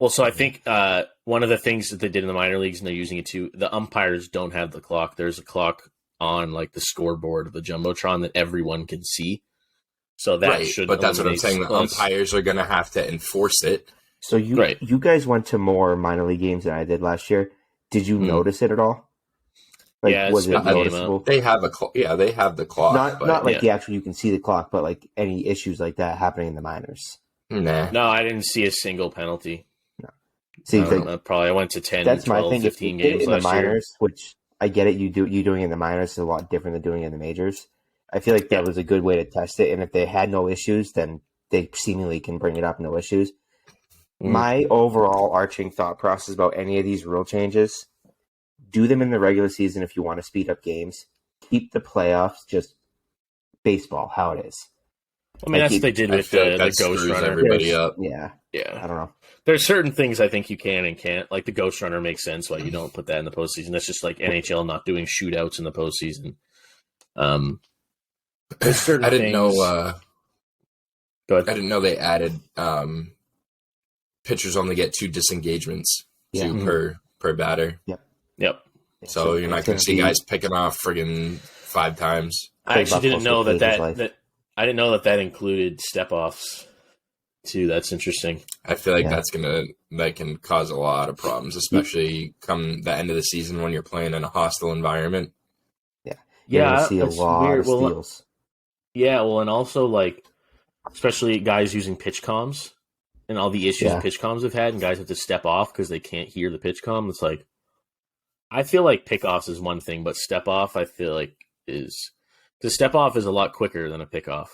[SPEAKER 1] Well, so I think one of the things that they did in the minor leagues, and they're using it too, the umpires don't have the clock. There's a clock on like the scoreboard of the Jumbotron that everyone can see. So that should.
[SPEAKER 2] But that's what I'm saying. The umpires are going to have to enforce it.
[SPEAKER 3] So you guys went to more minor league games than I did last year. Did you notice it at all? Like,
[SPEAKER 1] yeah,
[SPEAKER 3] was it noticeable?
[SPEAKER 2] They have they have the clock.
[SPEAKER 3] Not like the actual you can see the clock, but like any issues like that happening in the minors.
[SPEAKER 2] Nah.
[SPEAKER 1] No, I didn't see a single penalty.
[SPEAKER 3] No. See,
[SPEAKER 1] I went to 10,
[SPEAKER 3] that's
[SPEAKER 1] 12,
[SPEAKER 3] my thing.
[SPEAKER 1] 15
[SPEAKER 3] if
[SPEAKER 1] games
[SPEAKER 3] in
[SPEAKER 1] last
[SPEAKER 3] the minors,
[SPEAKER 1] year.
[SPEAKER 3] Which I get it. You doing it in the minors is a lot different than doing it in the majors. I feel like that was a good way to test it. And if they had no issues, then they seemingly can bring it up, no issues. My overall arching thought process about any of these rule changes, do them in the regular season if you want to speed up games. Keep the playoffs just baseball, how it is.
[SPEAKER 1] I mean, that's what they did with the Ghost Runner.
[SPEAKER 2] Everybody up.
[SPEAKER 3] Yeah.
[SPEAKER 1] I
[SPEAKER 3] don't know.
[SPEAKER 1] There's certain things I think you can and can't. Like the Ghost Runner makes sense why you don't put that in the postseason. That's just like NHL not doing shootouts in the postseason. There's certain
[SPEAKER 2] I didn't
[SPEAKER 1] things...
[SPEAKER 2] know.
[SPEAKER 1] Go ahead.
[SPEAKER 2] I didn't know they added pitchers only get 2 disengagements per batter.
[SPEAKER 1] Yep.
[SPEAKER 2] So you're not going to see guys picking off friggin' 5 times.
[SPEAKER 1] I actually didn't know that I didn't know that included step offs too. That's interesting.
[SPEAKER 2] I feel like that can cause a lot of problems, especially come the end of the season when you're playing in a hostile environment.
[SPEAKER 3] You're gonna see a lot of steals.
[SPEAKER 1] Yeah, well, and also like, especially guys using pitch comms and all the issues pitch comms have had, and guys have to step off because they can't hear the pitch comm. It's like, I feel like pickoffs is one thing, but step off, I feel like the step off is a lot quicker than a pickoff.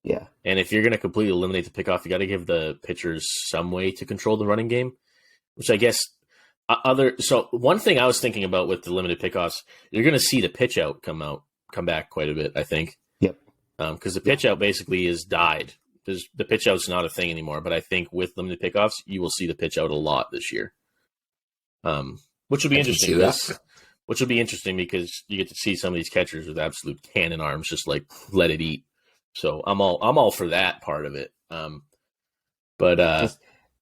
[SPEAKER 3] Yeah,
[SPEAKER 1] and if you're gonna completely eliminate the pickoff, you got to give the pitchers some way to control the running game, which I guess. So one thing I was thinking about with the limited pickoffs, you're going to see the pitch out come back quite a bit, I think.
[SPEAKER 3] Yep.
[SPEAKER 1] Because the pitch out basically is died. The pitch out's not a thing anymore, but I think with limited pickoffs, you will see the pitch out a lot this year. Which will be interesting. Which will be interesting because you get to see some of these catchers with absolute cannon arms, just like let it eat. So I'm all for that part of it. But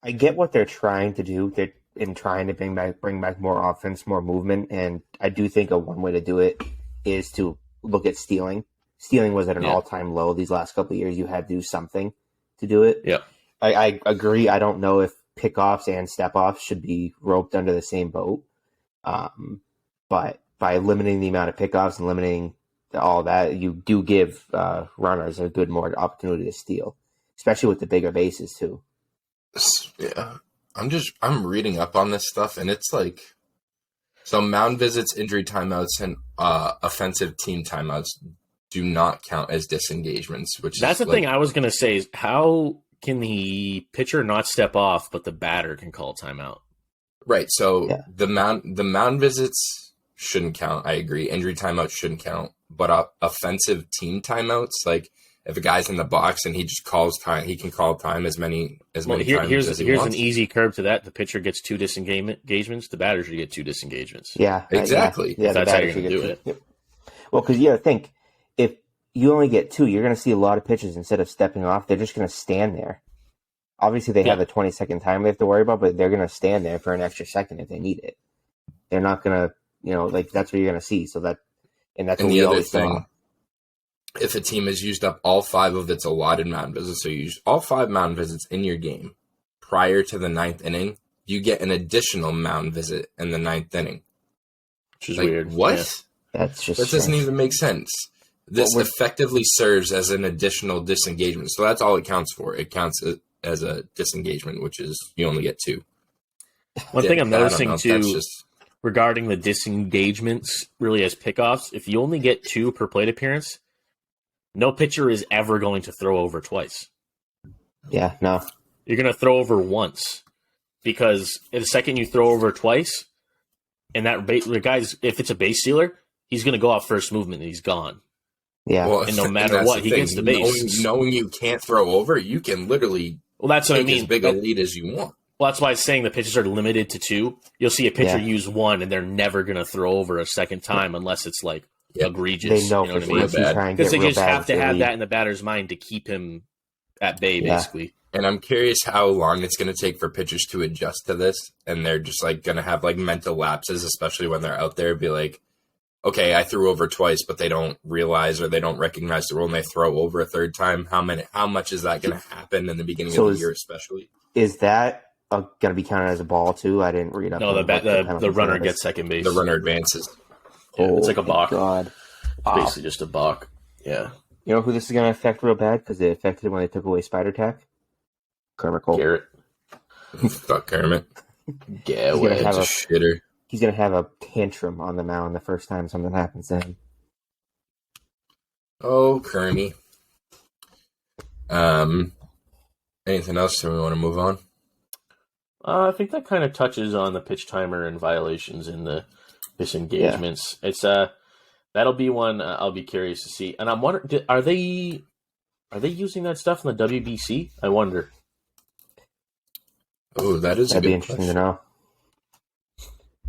[SPEAKER 3] I get what they're trying to do. They're in trying to bring back more offense, more movement, and I do think one way to do it is to look at stealing. Stealing was at an all-time low these last couple of years. You had to do something to do it.
[SPEAKER 1] Yeah,
[SPEAKER 3] I agree. I don't know if pickoffs and step-offs should be roped under the same boat, but by limiting the amount of pickoffs and limiting all that, you do give runners a good more opportunity to steal, especially with the bigger bases too.
[SPEAKER 2] Yeah. I'm reading up on this stuff, and it's like, so mound visits, injury timeouts, and offensive team timeouts do not count as disengagements.
[SPEAKER 1] That's the thing I was gonna say is how can the pitcher not step off, but the batter can call timeout?
[SPEAKER 2] Right. So the mound visits shouldn't count. I agree. Injury timeouts shouldn't count, but offensive team timeouts, like. If a guy's in the box and he just calls time, he can call time as many times as he wants.
[SPEAKER 1] Here's an easy curve to that. The pitcher gets 2 disengagements. The batter should get 2 disengagements.
[SPEAKER 3] Yeah,
[SPEAKER 2] exactly.
[SPEAKER 3] Yeah,
[SPEAKER 1] that's how you're going to do it.
[SPEAKER 3] Yep. Well, because you got to think, if you only get 2, you're going to see a lot of pitches instead of stepping off. They're just going to stand there. Obviously, they have a 20-second time they have to worry about, but they're going to stand there for an extra second if they need it. They're not going to, that's what you're going to see. So that's what we always thing.
[SPEAKER 2] If a team has used up all 5 of its allotted mound visits, so you use all 5 mound visits in your game prior to the 9th inning, you get an additional mound visit in the 9th inning.
[SPEAKER 1] Which is weird.
[SPEAKER 2] What?
[SPEAKER 3] Yeah.
[SPEAKER 2] That doesn't even make sense. This effectively serves as an additional disengagement. So that's all it counts for. It counts as a disengagement, which is you only get 2.
[SPEAKER 1] One thing I'm noticing too regarding the disengagements really as pickoffs, if you only get 2 per plate appearance, no pitcher is ever going to throw over twice.
[SPEAKER 3] Yeah, no.
[SPEAKER 1] You're going to throw over once because the second you throw over twice, and the guy's, if it's a base stealer, he's going to go off first movement and he's gone.
[SPEAKER 3] Yeah.
[SPEAKER 2] Well,
[SPEAKER 1] and no matter what, he gets the base.
[SPEAKER 2] Knowing you can't throw over, you can literally
[SPEAKER 1] that's what I mean.
[SPEAKER 2] As big a lead as you want.
[SPEAKER 1] Well, that's why I'm saying the pitches are limited to 2. You'll see a pitcher use 1, and they're never going to throw over a second time unless it's like egregious.
[SPEAKER 3] They know
[SPEAKER 1] you know
[SPEAKER 3] for
[SPEAKER 1] what I mean? Because they just have to have
[SPEAKER 3] lead.
[SPEAKER 1] that in the batter's mind to keep him at bay, basically.
[SPEAKER 2] And I'm curious how long it's going to take for pitchers to adjust to this, and they're just like going to have like mental lapses, especially when they're out there. Be like, okay, I threw over twice, but they don't realize or they don't recognize the rule, and they throw over a third time. How much is that going to happen in the beginning of the year, especially?
[SPEAKER 3] Is that going to be counted as a ball too? I didn't read up.
[SPEAKER 1] No, the runner gets second base.
[SPEAKER 2] The runner advances.
[SPEAKER 1] Yeah, it's like a balk.
[SPEAKER 3] God.
[SPEAKER 1] It's basically just a balk. Yeah.
[SPEAKER 3] You know who this is going to affect real bad because it affected him when they took away Spider Tack? Kermit Cole.
[SPEAKER 1] Garrett.
[SPEAKER 2] Fuck Kermit.
[SPEAKER 1] Yeah,
[SPEAKER 2] it's a shitter.
[SPEAKER 3] He's going to have a tantrum on the mound the first time something happens to him.
[SPEAKER 2] Oh, Kermit. Anything else? Do we want to move on?
[SPEAKER 1] I think that kind of touches on the pitch timer and violations in the disengagements. Yeah. It's that'll be one I'll be curious to see. And I'm wondering, are they using that stuff in the WBC? I wonder.
[SPEAKER 2] Oh, that'd
[SPEAKER 3] be interesting to know.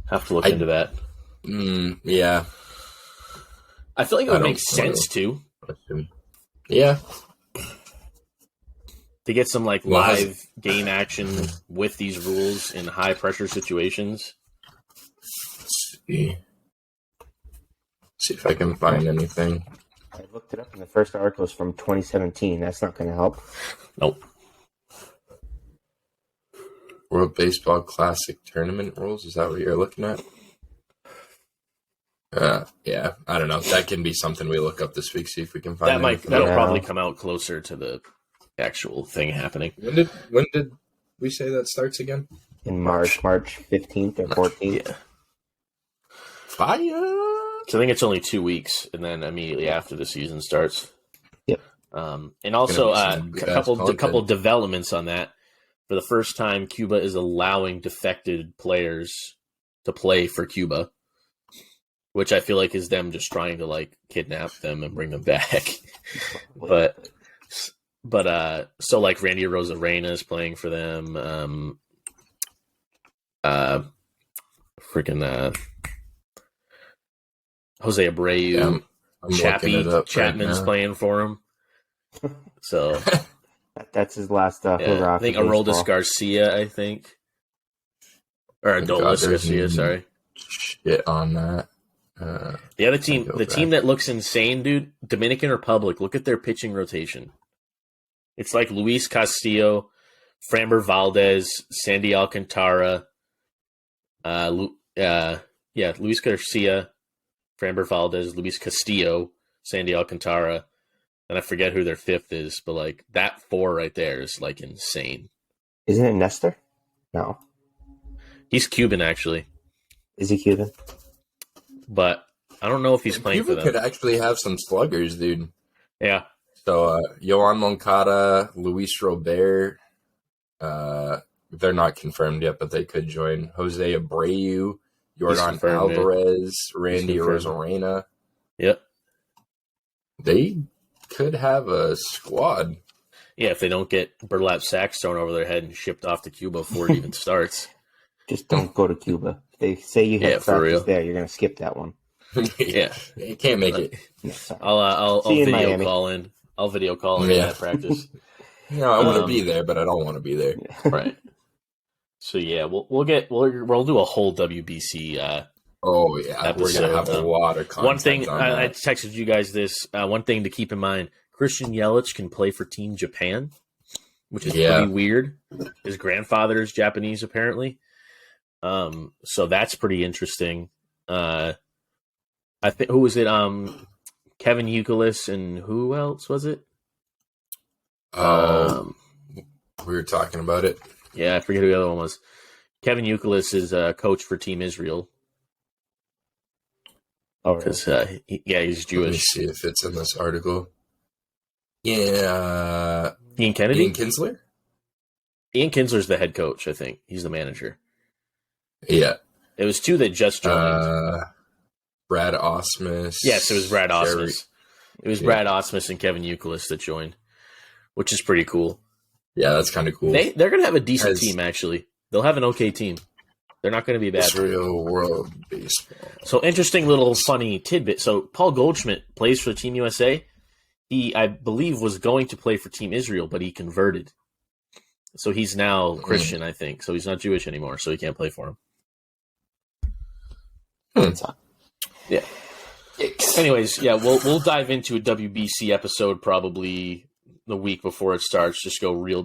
[SPEAKER 1] Have to look into that.
[SPEAKER 2] Yeah.
[SPEAKER 1] I feel like it would make sense to.
[SPEAKER 2] Yeah.
[SPEAKER 1] To get some live game action with these rules in high pressure situations.
[SPEAKER 2] See if I can find anything.
[SPEAKER 3] I looked it up, and the first article is from 2017. That's not going to help.
[SPEAKER 1] Nope.
[SPEAKER 2] World Baseball Classic tournament rules. Is that what you're looking at? Yeah, I don't know. That can be something we look up this week. See if we can find
[SPEAKER 1] That'll probably come out closer to the actual thing happening.
[SPEAKER 2] When did we say that starts again?
[SPEAKER 3] In March 15th or 14th.
[SPEAKER 1] Yeah.
[SPEAKER 2] Fire!
[SPEAKER 1] So I think it's only 2 weeks, and then immediately after the season starts.
[SPEAKER 3] Yep.
[SPEAKER 1] And also a couple developments on that. For the first time, Cuba is allowing defected players to play for Cuba, which I feel like is them just trying to like kidnap them and bring them back. but so like Randy Rosarena is playing for them. Jose Abreu, Chapman's playing for him. So
[SPEAKER 3] that's his last.
[SPEAKER 1] I think Aroldis Garcia. I think, or Adolis Garcia. Sorry.
[SPEAKER 2] Shit on that.
[SPEAKER 1] The other team, team that looks insane, dude. Dominican Republic. Look at their pitching rotation. It's like Luis Castillo, Framber Valdez, Sandy Alcantara. Luis Garcia, Framber Valdez, Luis Castillo, Sandy Alcantara, and I forget who their fifth is, but like that four right there is like insane.
[SPEAKER 3] Isn't it Nestor? No.
[SPEAKER 1] He's Cuban, actually.
[SPEAKER 3] Is he Cuban?
[SPEAKER 1] But I don't know if he's playing for them.
[SPEAKER 2] Cuba could actually have some sluggers, dude.
[SPEAKER 1] Yeah.
[SPEAKER 2] So, Yohan Moncada, Luis Robert, they're not confirmed yet, but they could join. Jose Abreu, Jordan Alvarez, Randy Rosarena.
[SPEAKER 1] Yep.
[SPEAKER 2] They could have a squad.
[SPEAKER 1] Yeah, if they don't get burlap sacks thrown over their head and shipped off to Cuba before it even starts.
[SPEAKER 3] Just don't go to Cuba. They say you have practice there. You're going to skip that one.
[SPEAKER 1] Yeah.
[SPEAKER 2] You can't make it.
[SPEAKER 3] Yeah,
[SPEAKER 1] I'll video call in. I'll video call in that practice.
[SPEAKER 2] No, I want to be there, but I don't want to be there.
[SPEAKER 1] Right. So yeah, we'll do a whole WBC.
[SPEAKER 2] Episode. We're gonna have a lot of content.
[SPEAKER 1] One thing I texted you guys this. One thing to keep in mind: Christian Yelich can play for Team Japan, which is pretty weird. His grandfather is Japanese, apparently. So that's pretty interesting. I think who was it? Kevin Youkilis and who else was it?
[SPEAKER 2] We were talking about it.
[SPEAKER 1] Yeah, I forget who the other one was. Kevin Youkilis is a coach for Team Israel.
[SPEAKER 3] Oh,
[SPEAKER 1] because he's Jewish.
[SPEAKER 2] Let me see if it's in this article. Yeah,
[SPEAKER 1] Ian Kennedy,
[SPEAKER 2] Ian Kinsler.
[SPEAKER 1] Ian Kinsler's the head coach. I think he's the manager.
[SPEAKER 2] Yeah,
[SPEAKER 1] it was two that just joined.
[SPEAKER 2] Brad Osmus.
[SPEAKER 1] Yes, it was Brad Osmus. It was Brad Osmus and Kevin Youkilis that joined, which is pretty cool.
[SPEAKER 2] Yeah, that's kind of cool.
[SPEAKER 1] They're going to have a decent team, actually. They'll have an okay team. They're not going to be bad.
[SPEAKER 2] Israel World Baseball.
[SPEAKER 1] So, interesting little funny tidbit. So, Paul Goldschmidt plays for Team USA. He, I believe, was going to play for Team Israel, but he converted. So, he's now Christian, I think. So, he's not Jewish anymore, so he can't play for him. Yeah. Anyways, we'll dive into a WBC episode probably the week before it starts. Just go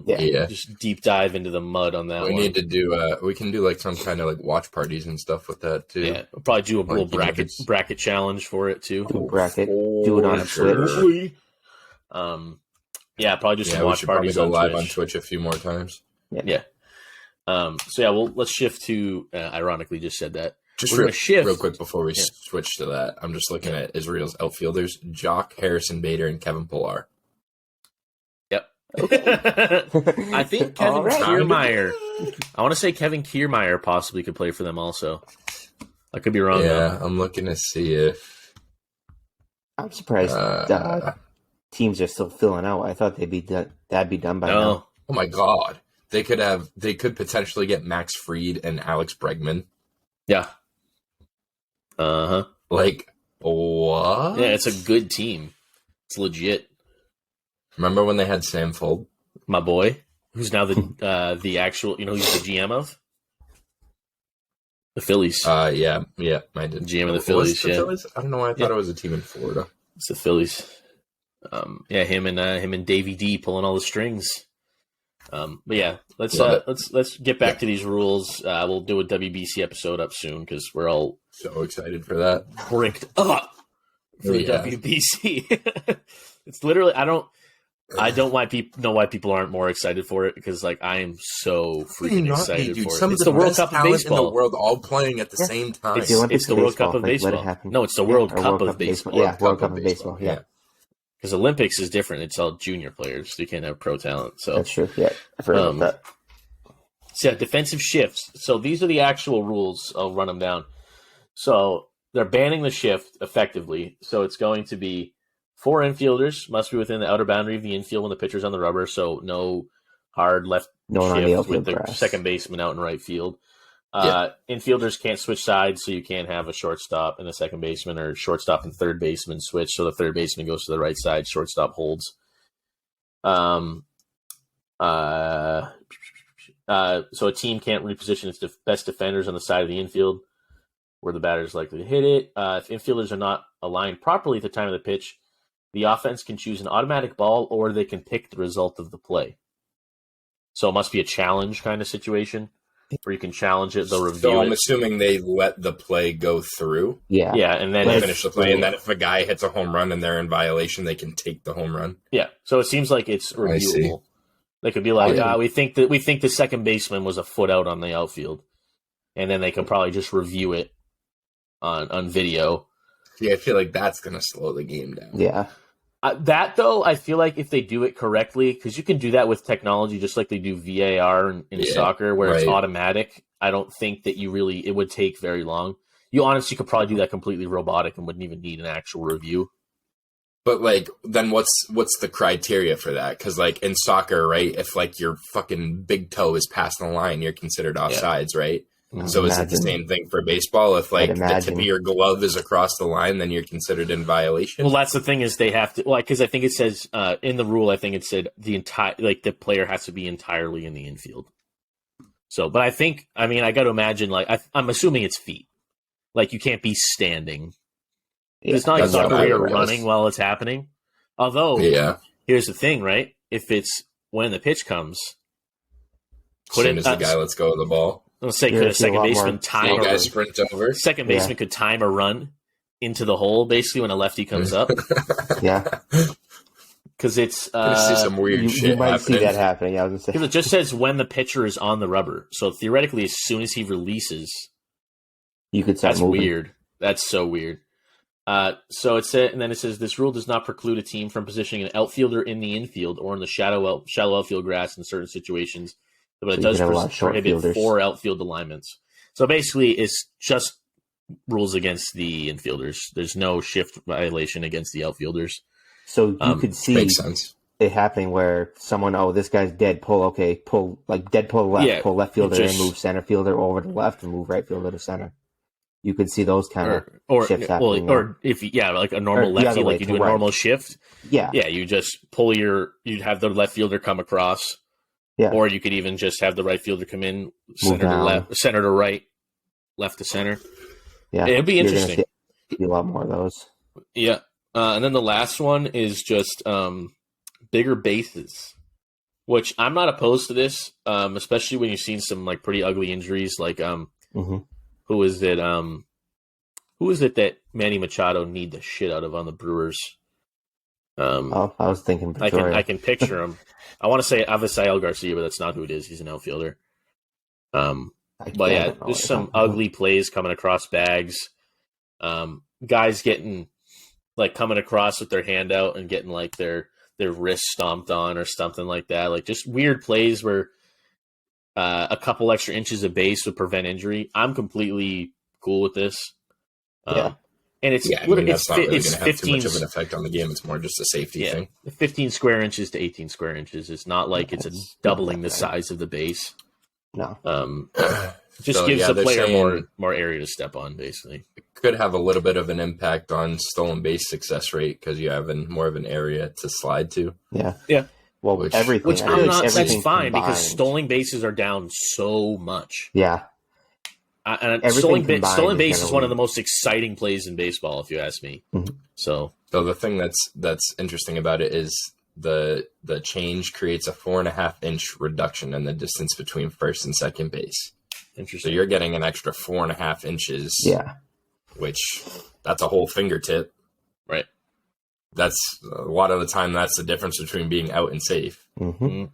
[SPEAKER 1] just deep dive into the mud on that.
[SPEAKER 2] We need to do. We can do like some kind of like watch parties and stuff with that too.
[SPEAKER 1] Yeah, we'll probably do a little bracket challenge for it too.
[SPEAKER 3] Do it on Twitch.
[SPEAKER 1] Probably do some watch parties.
[SPEAKER 2] Go live on Twitch a few more times.
[SPEAKER 1] Yeah. Let's shift to. Ironically, just said that.
[SPEAKER 2] Just real quick before we switch to that, I'm just looking at Israel's outfielders: Jock, Harrison Bader, and Kevin Pillar.
[SPEAKER 1] Yep. I think Kevin Kiermaier. I want to say Kevin Kiermaier possibly could play for them also. I could be wrong.
[SPEAKER 2] Yeah, I'm looking to see if.
[SPEAKER 3] I'm surprised teams are still filling out. I thought they'd be done. That'd be done by now.
[SPEAKER 2] Oh my god, they could potentially get Max Fried and Alex Bregman.
[SPEAKER 1] Yeah.
[SPEAKER 2] Like what?
[SPEAKER 1] Yeah, it's a good team. It's legit.
[SPEAKER 2] Remember when they had Sam Fold?
[SPEAKER 1] My boy, who's now the actual, who's the GM of the Phillies.
[SPEAKER 2] I did.
[SPEAKER 1] GM of the Phillies.
[SPEAKER 2] Phillies? I don't know why I thought it was a team in Florida.
[SPEAKER 1] It's the Phillies. him and Davey D pulling all the strings. But yeah, let's get back to these rules. We'll do a WBC episode up soon because we're all
[SPEAKER 2] so excited for that.
[SPEAKER 1] Bricked up for WBC. It's literally I don't know why people aren't more excited for it because like I am so freaking excited for it.
[SPEAKER 2] Some
[SPEAKER 1] it's
[SPEAKER 2] of the
[SPEAKER 1] World Cup of baseball
[SPEAKER 2] in the world all playing at the same time.
[SPEAKER 1] It's the World Cup of baseball. No, it's the World Cup of baseball.
[SPEAKER 3] Yeah, World Cup of baseball. Yeah.
[SPEAKER 1] Because Olympics is different. It's all junior players. You can't have pro talent. So
[SPEAKER 3] that's true. Yeah, I forgot about that.
[SPEAKER 1] So defensive shifts. So these are the actual rules. I'll run them down. So they're banning the shift effectively. So it's going to be 4 infielders must be within the outer boundary of the infield when the pitcher's on the rubber. So no hard left shift with the second baseman out in right field. Infielders can't switch sides, so you can't have a shortstop and a second baseman or shortstop and third baseman switch. So the third baseman goes to the right side, shortstop holds. So a team can't reposition its best defenders on the side of the infield where the batter is likely to hit it. If infielders are not aligned properly at the time of the pitch, the offense can choose an automatic ball or they can pick the result of the play. So it must be a challenge kind of situation. Where you can challenge it, they'll review
[SPEAKER 2] so I'm
[SPEAKER 1] it.
[SPEAKER 2] assuming they let the play go through.
[SPEAKER 1] Yeah, and then
[SPEAKER 2] finish the play, and then if a guy hits a home run and they're in violation, they can take the home run.
[SPEAKER 1] Yeah, so it seems like it's reviewable. They could be like, we think the second baseman was a foot out on the outfield, and then they can probably just review it on video.
[SPEAKER 2] Yeah, I feel like that's going to slow the game down.
[SPEAKER 3] Yeah.
[SPEAKER 1] That, though, I feel like if they do it correctly, because you can do that with technology just like they do VAR in soccer where it's automatic, I don't think that it would take very long. You honestly could probably do that completely robotic and wouldn't even need an actual review.
[SPEAKER 2] But, like, then what's the criteria for that? Because, like, in soccer, right, if, like, your fucking big toe is past the line, you're considered offsides, right? So is it the same thing for baseball? If like the tip of your glove is across the line, then you're considered in violation.
[SPEAKER 1] Well, that's the thing is they have to because I think it says in the rule. I think it said the player has to be entirely in the infield. So, but I got to imagine I'm assuming it's feet. Like you can't be standing. Yeah, it's not like soccer where you're running while it's happening. Although, here's the thing, right? If it's when the pitch comes,
[SPEAKER 2] as soon as the guy lets go of the ball.
[SPEAKER 1] Let's say could a second baseman time
[SPEAKER 2] sprint over?
[SPEAKER 1] Second baseman could time a run into the hole basically when a lefty comes up.
[SPEAKER 3] Yeah,
[SPEAKER 1] because it's
[SPEAKER 2] see some weird shit.
[SPEAKER 3] You might see that happening. Yeah, I was gonna say
[SPEAKER 1] because it just says when the pitcher is on the rubber. So theoretically, as soon as he releases,
[SPEAKER 3] you could start moving.
[SPEAKER 1] Weird. That's so weird. So it said, and then it says this rule does not preclude a team from positioning an outfielder in the infield or in the shallow outfield grass in certain situations. But it does prohibit 4 outfield alignments. So basically, it's just rules against the infielders. There's no shift violation against the outfielders.
[SPEAKER 3] So you could see it happening where someone, this guy's dead. Pull dead pull left, pull left fielder and move center fielder over to left and move right fielder to center. You could see those kind of shifts happening.
[SPEAKER 1] Or if like a normal lefty, like you do a normal shift. Yeah, you just you'd have the left fielder come across. Yeah. Or you could even just have the right fielder come in, center to left, center to right, left to center.
[SPEAKER 3] Yeah,
[SPEAKER 1] it'd be interesting.
[SPEAKER 3] See a lot more of those.
[SPEAKER 1] Yeah, and then the last one is just bigger bases, which I'm not opposed to this, especially when you've seen some like pretty ugly injuries. Like, who is it? Who is it that Manny Machado need the shit out of on the Brewers?
[SPEAKER 3] I was thinking Victoria.
[SPEAKER 1] I can picture him. I want to say Avisail Garcia, but that's not who it is. He's an outfielder. But yeah, there's some ugly plays coming across bags. Guys getting coming across with their hand out and getting like their wrist stomped on or something like that. Like just weird plays where a couple extra inches of base would prevent injury. I'm completely cool with this. And it's
[SPEAKER 2] that's not really going to have too much of an effect on the game. It's more just a safety thing. 15
[SPEAKER 1] square inches to 18 square inches. It's not like it's doubling the size of the base.
[SPEAKER 3] No.
[SPEAKER 1] Just gives the player more area to step on, basically.
[SPEAKER 2] It could have a little bit of an impact on stolen base success rate because you have more of an area to slide to.
[SPEAKER 3] Yeah.
[SPEAKER 1] Yeah.
[SPEAKER 3] Well,
[SPEAKER 1] which
[SPEAKER 3] everything.
[SPEAKER 1] That's fine because stolen bases are down so much.
[SPEAKER 3] Yeah.
[SPEAKER 1] And stolen base is one of the most exciting plays in baseball, if you ask me.
[SPEAKER 3] Mm-hmm.
[SPEAKER 1] So
[SPEAKER 2] So the thing that's interesting about it is the change creates a 4.5 inch reduction in the distance between first and second base. So
[SPEAKER 1] Interesting.
[SPEAKER 2] you're getting an extra 4.5 inches.
[SPEAKER 3] Yeah.
[SPEAKER 2] Which that's a whole fingertip.
[SPEAKER 1] Right.
[SPEAKER 2] That's a lot of the time. That's the difference between being out and safe.
[SPEAKER 3] Mm-hmm.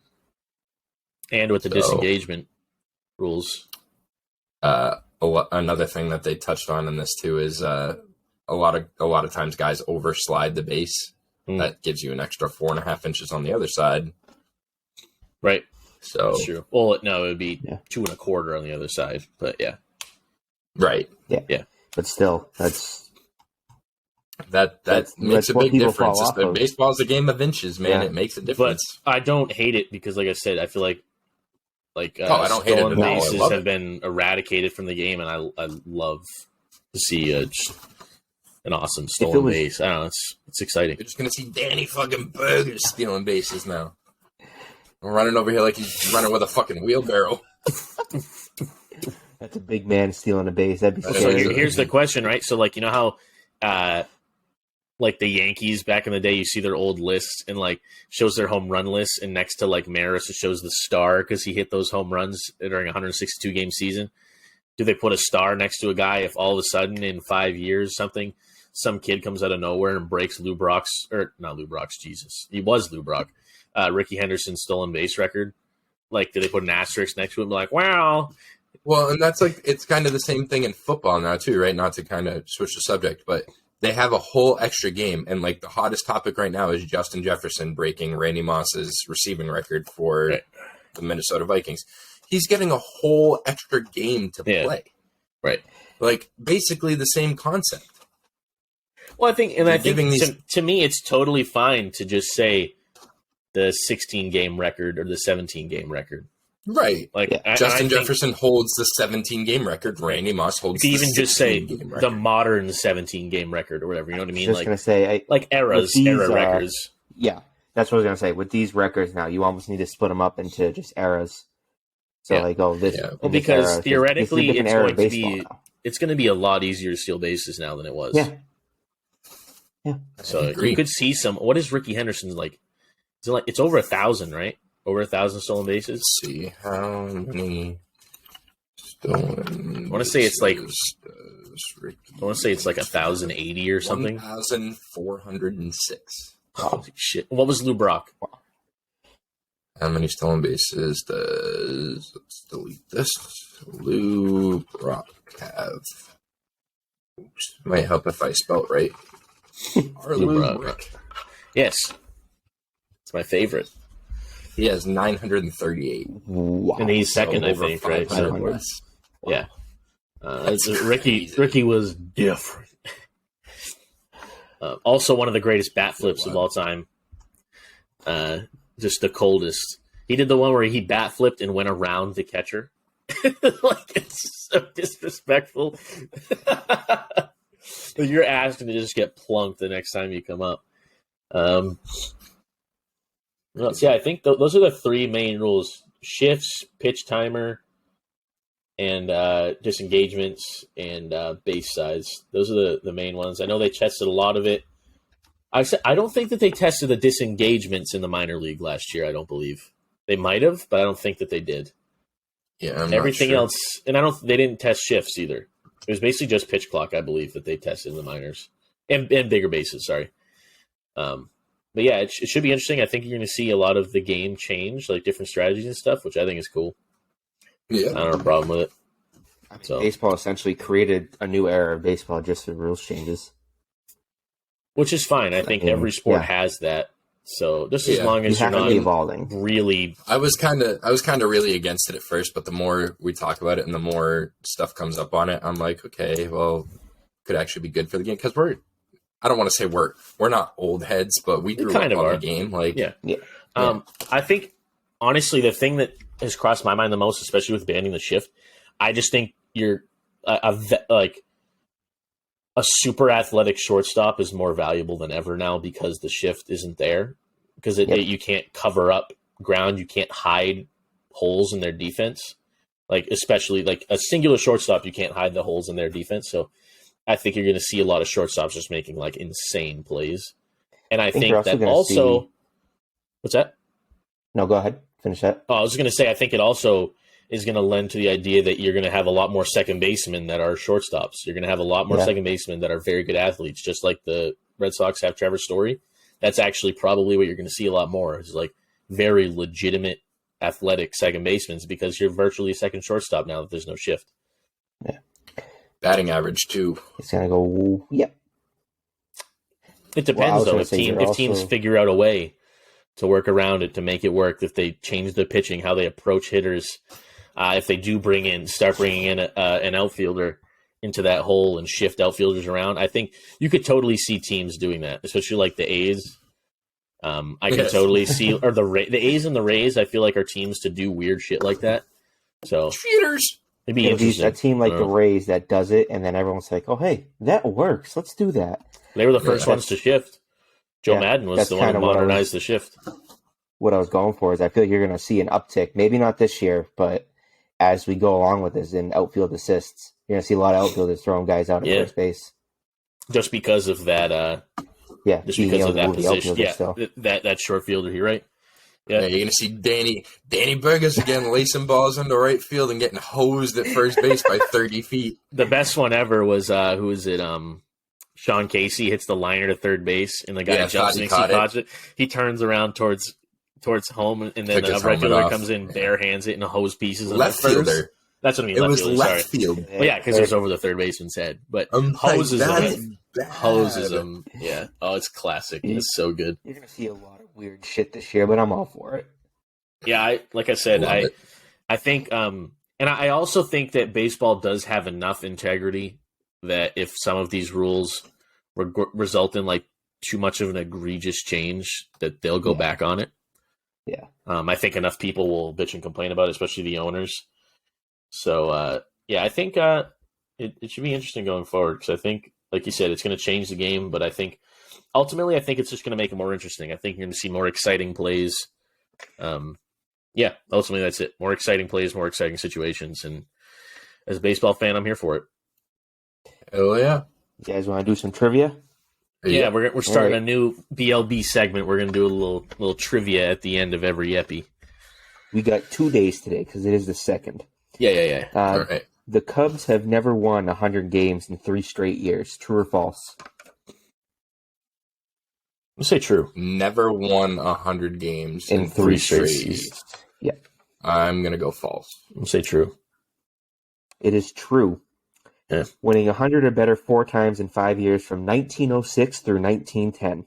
[SPEAKER 1] And with the
[SPEAKER 2] So-
[SPEAKER 1] disengagement rules.
[SPEAKER 2] Another thing that they touched on in this too is a lot of times guys overslide the base. That gives you an extra 4.5 inches on the other side.
[SPEAKER 1] Right.
[SPEAKER 2] So
[SPEAKER 1] That's true. Well, no, it would be
[SPEAKER 3] Yeah.
[SPEAKER 1] 2.25 on the other side. But yeah.
[SPEAKER 2] right,
[SPEAKER 3] But still, that's
[SPEAKER 2] that
[SPEAKER 3] That's
[SPEAKER 2] makes a
[SPEAKER 3] what
[SPEAKER 2] big
[SPEAKER 3] people fall
[SPEAKER 2] difference.
[SPEAKER 3] off of.
[SPEAKER 2] Baseball is a game of inches, man.
[SPEAKER 3] Yeah.
[SPEAKER 2] It makes a
[SPEAKER 1] But
[SPEAKER 2] difference.
[SPEAKER 1] I don't hate it because, like I said, I feel like
[SPEAKER 2] I don't hate it
[SPEAKER 1] stolen
[SPEAKER 2] at all. I
[SPEAKER 1] bases
[SPEAKER 2] love
[SPEAKER 1] have
[SPEAKER 2] it.
[SPEAKER 1] been eradicated from the game, and I love to see just an awesome stolen
[SPEAKER 3] was-
[SPEAKER 1] base. I don't know, it's exciting.
[SPEAKER 2] You're just gonna see Danny fucking Burgers stealing bases now. I'm running over here like he's running with a fucking wheelbarrow.
[SPEAKER 3] a big man stealing a base. That'd be
[SPEAKER 2] So
[SPEAKER 1] So
[SPEAKER 3] scary.
[SPEAKER 1] here's the question, right? So like, you know how like the Yankees back in the day, you see their old lists and like shows their home run list, and next to like Maris it shows the star because he hit those home runs during a 162 game season. Do they put a star next to a guy if all of a sudden in 5 years some kid comes out of nowhere and breaks Lou Brock's, or not Lou Brock's, Jesus, he was Lou Brock, Ricky Henderson's stolen base record? Like, do they put an asterisk next to it and be like, wow?
[SPEAKER 2] Well, and that's like, it's kind of the same thing in football now too, right? Not to kind of switch the subject, but they have a whole extra game. And like the hottest topic right now is Justin Jefferson breaking Randy Moss's receiving record for
[SPEAKER 1] Right.
[SPEAKER 2] the Minnesota Vikings. He's getting a whole extra game to
[SPEAKER 1] Yeah.
[SPEAKER 2] play.
[SPEAKER 1] Right.
[SPEAKER 2] Like basically the same concept.
[SPEAKER 1] Well, I think, and I
[SPEAKER 2] You're
[SPEAKER 1] think
[SPEAKER 2] giving these-
[SPEAKER 1] to me, it's totally fine to just say the 16 game record or the 17 game record.
[SPEAKER 2] Right.
[SPEAKER 1] Like,
[SPEAKER 3] Yeah.
[SPEAKER 2] Justin
[SPEAKER 1] I think
[SPEAKER 2] Jefferson holds the 17 game record. Randy Moss holds
[SPEAKER 1] you
[SPEAKER 2] the
[SPEAKER 1] could even just say
[SPEAKER 2] 16 game
[SPEAKER 1] the
[SPEAKER 2] record.
[SPEAKER 1] modern 17 game record or whatever. You know what I
[SPEAKER 3] I was
[SPEAKER 1] mean?
[SPEAKER 3] just
[SPEAKER 1] Like,
[SPEAKER 3] gonna say,
[SPEAKER 1] eras,
[SPEAKER 3] with these,
[SPEAKER 1] era records.
[SPEAKER 3] yeah, that's what I was gonna say. With these records now, you almost need to split them up into just eras. So
[SPEAKER 1] Yeah.
[SPEAKER 3] like, oh, this,
[SPEAKER 2] Yeah.
[SPEAKER 3] in
[SPEAKER 1] Well,
[SPEAKER 3] this
[SPEAKER 1] because
[SPEAKER 3] era, this
[SPEAKER 1] theoretically,
[SPEAKER 3] is a different
[SPEAKER 1] it's
[SPEAKER 3] era
[SPEAKER 1] going
[SPEAKER 3] of
[SPEAKER 1] to
[SPEAKER 3] baseball
[SPEAKER 1] be
[SPEAKER 3] now.
[SPEAKER 1] it's going to be a lot easier to steal bases now than it was.
[SPEAKER 3] Yeah.
[SPEAKER 1] So
[SPEAKER 2] I agree.
[SPEAKER 1] you could see some. What is Ricky Henderson's like? Is it like it's over 1,000, right? Over 1,000 stolen bases.
[SPEAKER 2] Let's see how many stolen.
[SPEAKER 1] I wanna say it's like-
[SPEAKER 2] bases does Ricky
[SPEAKER 1] I want to say it's like 1,080 or something.
[SPEAKER 2] 1,406.
[SPEAKER 1] Holy shit! What was Lou Brock?
[SPEAKER 2] How many stolen bases does, let's delete this, Lou Brock have? Oops, might help if I spell it right. Our
[SPEAKER 1] Lou
[SPEAKER 2] Lou
[SPEAKER 1] Brock.
[SPEAKER 2] Brock.
[SPEAKER 1] Yes, it's my favorite,
[SPEAKER 2] He has 938.
[SPEAKER 3] Wow.
[SPEAKER 1] and he's second,
[SPEAKER 2] So
[SPEAKER 1] I
[SPEAKER 2] over
[SPEAKER 1] think. Right?
[SPEAKER 2] 500
[SPEAKER 1] So,
[SPEAKER 2] less.
[SPEAKER 1] yeah.
[SPEAKER 2] That's
[SPEAKER 1] Ricky
[SPEAKER 2] crazy.
[SPEAKER 1] Ricky was different. Also, one of the greatest bat flips of all time. Just the coldest. He did the one where he bat flipped and went around the catcher. Like, it's so disrespectful. You're asking to just get plunked the next time you come up. Well, so yeah, I think those are the three main rules: shifts, pitch timer, and disengagements and base size. Those are the main ones. I know they tested a lot of it. I don't think that they tested the disengagements in the minor league last year. I don't believe they might have, but I don't think that they did.
[SPEAKER 2] Yeah, I'm
[SPEAKER 1] Everything
[SPEAKER 2] not sure.
[SPEAKER 1] else, and they didn't test shifts either. It was basically just pitch clock, I believe, that they tested in the minors and bigger bases. Sorry, but yeah, it should be interesting. I think you're going to see a lot of the game change, like different strategies and stuff, which I think is cool. I
[SPEAKER 2] Yeah,
[SPEAKER 1] don't have a problem with it.
[SPEAKER 3] I mean,
[SPEAKER 1] So-
[SPEAKER 3] baseball essentially created a new era of baseball just through rules changes.
[SPEAKER 1] Which is fine. I think every sport
[SPEAKER 3] Yeah.
[SPEAKER 1] has that. So just as
[SPEAKER 2] Yeah.
[SPEAKER 1] long
[SPEAKER 3] You
[SPEAKER 1] as you're
[SPEAKER 3] have to
[SPEAKER 1] not
[SPEAKER 3] be evolving.
[SPEAKER 1] really
[SPEAKER 2] I was kind of really against it at first, but the more we talk about it and the more stuff comes up on it, I'm like, okay, well, could actually be good for the game because I don't want to say we're not old heads, but we grew
[SPEAKER 1] kind
[SPEAKER 2] up
[SPEAKER 1] of
[SPEAKER 2] on
[SPEAKER 1] are.
[SPEAKER 2] the game. Like,
[SPEAKER 1] Yeah.
[SPEAKER 3] Yeah.
[SPEAKER 1] I think honestly the thing that has crossed my mind the most, especially with banning the shift, I just think you're like a super athletic shortstop is more valuable than ever now because the shift isn't there because you can't cover up ground, you can't hide holes in their defense. Like especially like a singular shortstop, you can't hide the holes in their defense. So I think you're going to see a lot of shortstops just making like insane plays. And I
[SPEAKER 3] you're
[SPEAKER 1] think
[SPEAKER 3] also
[SPEAKER 1] that
[SPEAKER 3] gonna
[SPEAKER 1] also,
[SPEAKER 3] see-
[SPEAKER 1] what's that?
[SPEAKER 3] No, go ahead. Finish that.
[SPEAKER 1] Oh, I was going to say, I think it also is going to lend to the idea that you're going to have a lot more second basemen that are shortstops. You're going to have a lot more
[SPEAKER 3] Yeah.
[SPEAKER 1] second basemen that are very good athletes, just like the Red Sox have Trevor Story. That's actually probably what you're going to see a lot more is like very legitimate athletic second basemen because you're virtually a second shortstop now that there's no shift.
[SPEAKER 2] Batting average too.
[SPEAKER 3] It's gonna go. Yep.
[SPEAKER 1] It
[SPEAKER 3] Well, I
[SPEAKER 1] depends
[SPEAKER 3] was
[SPEAKER 1] though.
[SPEAKER 3] gonna
[SPEAKER 1] If
[SPEAKER 3] say you're
[SPEAKER 1] teams
[SPEAKER 3] also-
[SPEAKER 1] figure out a way to work around it to make it work, if they change the pitching, how they approach hitters, if they do start bringing in an outfielder into that hole and shift outfielders around, I think you could totally see teams doing that, especially like the A's. I can
[SPEAKER 2] Yes.
[SPEAKER 1] totally see, or the A's and the Rays. I feel like are teams to do weird shit like that. So
[SPEAKER 2] Cheaters.
[SPEAKER 1] it'd be
[SPEAKER 3] It'll be
[SPEAKER 1] interesting.
[SPEAKER 3] a team like
[SPEAKER 1] I
[SPEAKER 3] the
[SPEAKER 1] don't know.
[SPEAKER 3] Rays that does it, and then everyone's like, "Oh, hey, that works. Let's do that."
[SPEAKER 1] They were the first
[SPEAKER 2] Yeah.
[SPEAKER 1] ones to shift. Joe
[SPEAKER 3] Yeah,
[SPEAKER 1] Madden was
[SPEAKER 3] that's
[SPEAKER 1] the one who
[SPEAKER 3] kinda what I was-
[SPEAKER 1] modernized the shift.
[SPEAKER 3] What I was going for is I feel like you're going to see an uptick. Maybe not this year, but as we go along with this in outfield assists, you're going to see a lot of outfielders throwing guys out at
[SPEAKER 1] Yeah.
[SPEAKER 3] first base.
[SPEAKER 1] Just because of that.
[SPEAKER 3] Yeah,
[SPEAKER 1] Just
[SPEAKER 3] being
[SPEAKER 1] because
[SPEAKER 3] able
[SPEAKER 1] of
[SPEAKER 3] to
[SPEAKER 1] that
[SPEAKER 3] move the
[SPEAKER 1] position.
[SPEAKER 3] outfielder
[SPEAKER 1] Yeah,
[SPEAKER 3] still.
[SPEAKER 1] that short fielder. You're right.
[SPEAKER 2] Yeah,
[SPEAKER 1] Yeah.
[SPEAKER 2] you're gonna see Danny Burgess again lacing balls into right field and getting hosed at first base by 30 feet.
[SPEAKER 1] The best one ever was who is it? Sean Casey hits the liner to third base, and the guy
[SPEAKER 2] Yeah,
[SPEAKER 1] jumps
[SPEAKER 2] thought he
[SPEAKER 1] and
[SPEAKER 2] caught
[SPEAKER 1] caught it. He turns around towards home, and then
[SPEAKER 2] Took
[SPEAKER 1] a
[SPEAKER 2] his
[SPEAKER 1] regular
[SPEAKER 2] helmet off.
[SPEAKER 1] comes in, bare hands it, and hose pieces. him
[SPEAKER 2] Left
[SPEAKER 1] at first.
[SPEAKER 2] fielder.
[SPEAKER 1] That's what I mean.
[SPEAKER 2] It
[SPEAKER 1] left
[SPEAKER 2] was
[SPEAKER 1] fielder,
[SPEAKER 2] left
[SPEAKER 1] sorry.
[SPEAKER 2] field.
[SPEAKER 1] Well, yeah, because it was over the third baseman's head, but hoses
[SPEAKER 2] that's
[SPEAKER 1] him.
[SPEAKER 2] bad.
[SPEAKER 1] Hoses him. Yeah. Oh, it's classic.
[SPEAKER 3] Yeah.
[SPEAKER 1] It's so good.
[SPEAKER 3] You're going to see a lot of weird shit this year, but I'm all for it.
[SPEAKER 1] Yeah, like I said,
[SPEAKER 2] Love it.
[SPEAKER 1] I think, and I also think that baseball does have enough integrity that if some of these rules result in like too much of an egregious change, that they'll go
[SPEAKER 3] Yeah.
[SPEAKER 1] back on it.
[SPEAKER 3] Yeah.
[SPEAKER 1] I think enough people will bitch and complain about it, especially the owners. So, yeah, I think it should be interesting going forward because I think, like you said, it's going to change the game. But I think ultimately, I think it's just going to make it more interesting. I think you're going to see more exciting plays. Yeah, ultimately that's it. More exciting plays, more exciting situations, and as a baseball fan, I'm here for it.
[SPEAKER 2] Oh yeah.
[SPEAKER 3] You guys want to do some trivia?
[SPEAKER 1] Yeah, we're starting
[SPEAKER 3] Alright.
[SPEAKER 1] a new BLB segment. We're going to do a little trivia at the end of every epi.
[SPEAKER 3] We got 2 days today because it is the second.
[SPEAKER 1] Yeah.
[SPEAKER 2] All right.
[SPEAKER 3] The Cubs have never won 100 games in 3 straight years. True or false?
[SPEAKER 1] Let's say true.
[SPEAKER 2] Never won 100 games
[SPEAKER 3] In
[SPEAKER 2] in
[SPEAKER 3] 3
[SPEAKER 2] 3
[SPEAKER 3] straight
[SPEAKER 2] straight.
[SPEAKER 3] seasons. Yeah,
[SPEAKER 2] I'm gonna go false.
[SPEAKER 1] Let's say true.
[SPEAKER 3] it is true.
[SPEAKER 1] Yeah.
[SPEAKER 3] Winning 100 or better 4 times in 5 years from 1906 through 1910.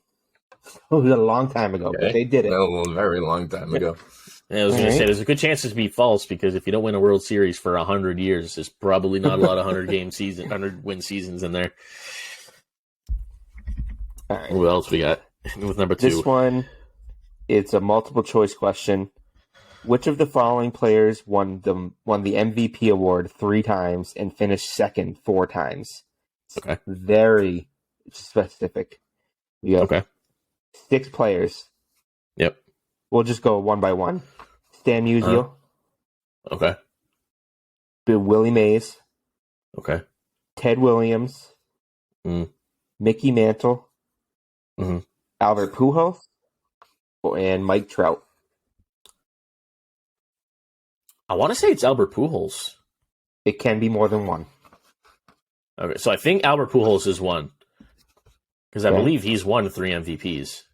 [SPEAKER 3] It was a long time ago,
[SPEAKER 2] Okay.
[SPEAKER 3] but they did it.
[SPEAKER 2] A very long time ago.
[SPEAKER 1] And I was going to
[SPEAKER 3] Alright.
[SPEAKER 1] say there's a good chance this be false because if you don't win a World Series for 100 years, there's probably not a lot of 100 win seasons in there.
[SPEAKER 3] All right.
[SPEAKER 1] Who else we got with number 2?
[SPEAKER 3] This one, it's a multiple choice question. Which of the following players won the MVP award 3 times and finished second 4 times?
[SPEAKER 1] Okay.
[SPEAKER 3] Very specific. We got
[SPEAKER 1] Okay.
[SPEAKER 3] 6 players.
[SPEAKER 1] Yep.
[SPEAKER 3] We'll just go one by one. Stan Musial,
[SPEAKER 1] Okay.
[SPEAKER 3] Willie Mays,
[SPEAKER 1] Okay.
[SPEAKER 3] Ted Williams,
[SPEAKER 1] Mm.
[SPEAKER 3] Mickey Mantle,
[SPEAKER 1] Mhm.
[SPEAKER 3] Albert Pujols, and Mike Trout.
[SPEAKER 1] I want to say it's Albert Pujols.
[SPEAKER 3] It can be more than one.
[SPEAKER 1] Okay, so I think Albert Pujols is one because I
[SPEAKER 3] Okay.
[SPEAKER 1] believe he's won 3 MVPs.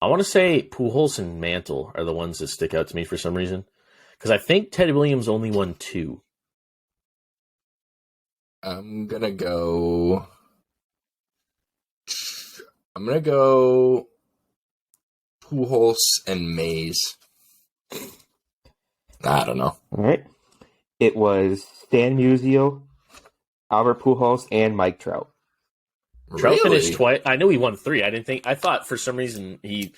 [SPEAKER 1] I want to say Pujols and Mantle are the ones that stick out to me for some reason because I think Ted Williams only won 2.
[SPEAKER 2] I'm gonna go Pujols and Mays. I don't know.
[SPEAKER 3] All right. It was Stan Musial, Albert Pujols, and Mike Trout.
[SPEAKER 1] Trout
[SPEAKER 2] Really?
[SPEAKER 1] finished twice. I knew he won 3. I thought for some reason he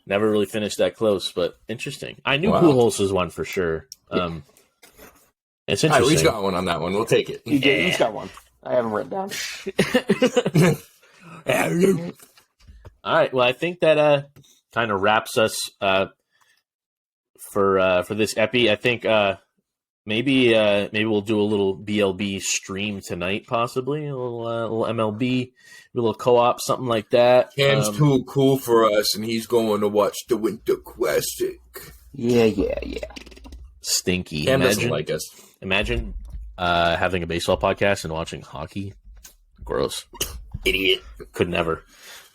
[SPEAKER 1] never really finished that close, but interesting. I knew
[SPEAKER 2] Wow.
[SPEAKER 1] Pujols was one for sure. It's
[SPEAKER 2] All right, we
[SPEAKER 1] interesting.
[SPEAKER 2] got one on that one. We'll take it.
[SPEAKER 3] You each got one. I haven't written down.
[SPEAKER 1] All right. Well, I think that kind of wraps us for this epi. I think maybe we'll do a little BLB stream tonight, possibly a little MLB, a little co-op, something like that.
[SPEAKER 2] Cam's too cool for us, and he's going to watch the Winter Classic.
[SPEAKER 3] Yeah.
[SPEAKER 1] Stinky.
[SPEAKER 2] Cam doesn't like us.
[SPEAKER 1] Imagine having a baseball podcast and watching hockey. Gross.
[SPEAKER 2] Idiot.
[SPEAKER 1] Could never.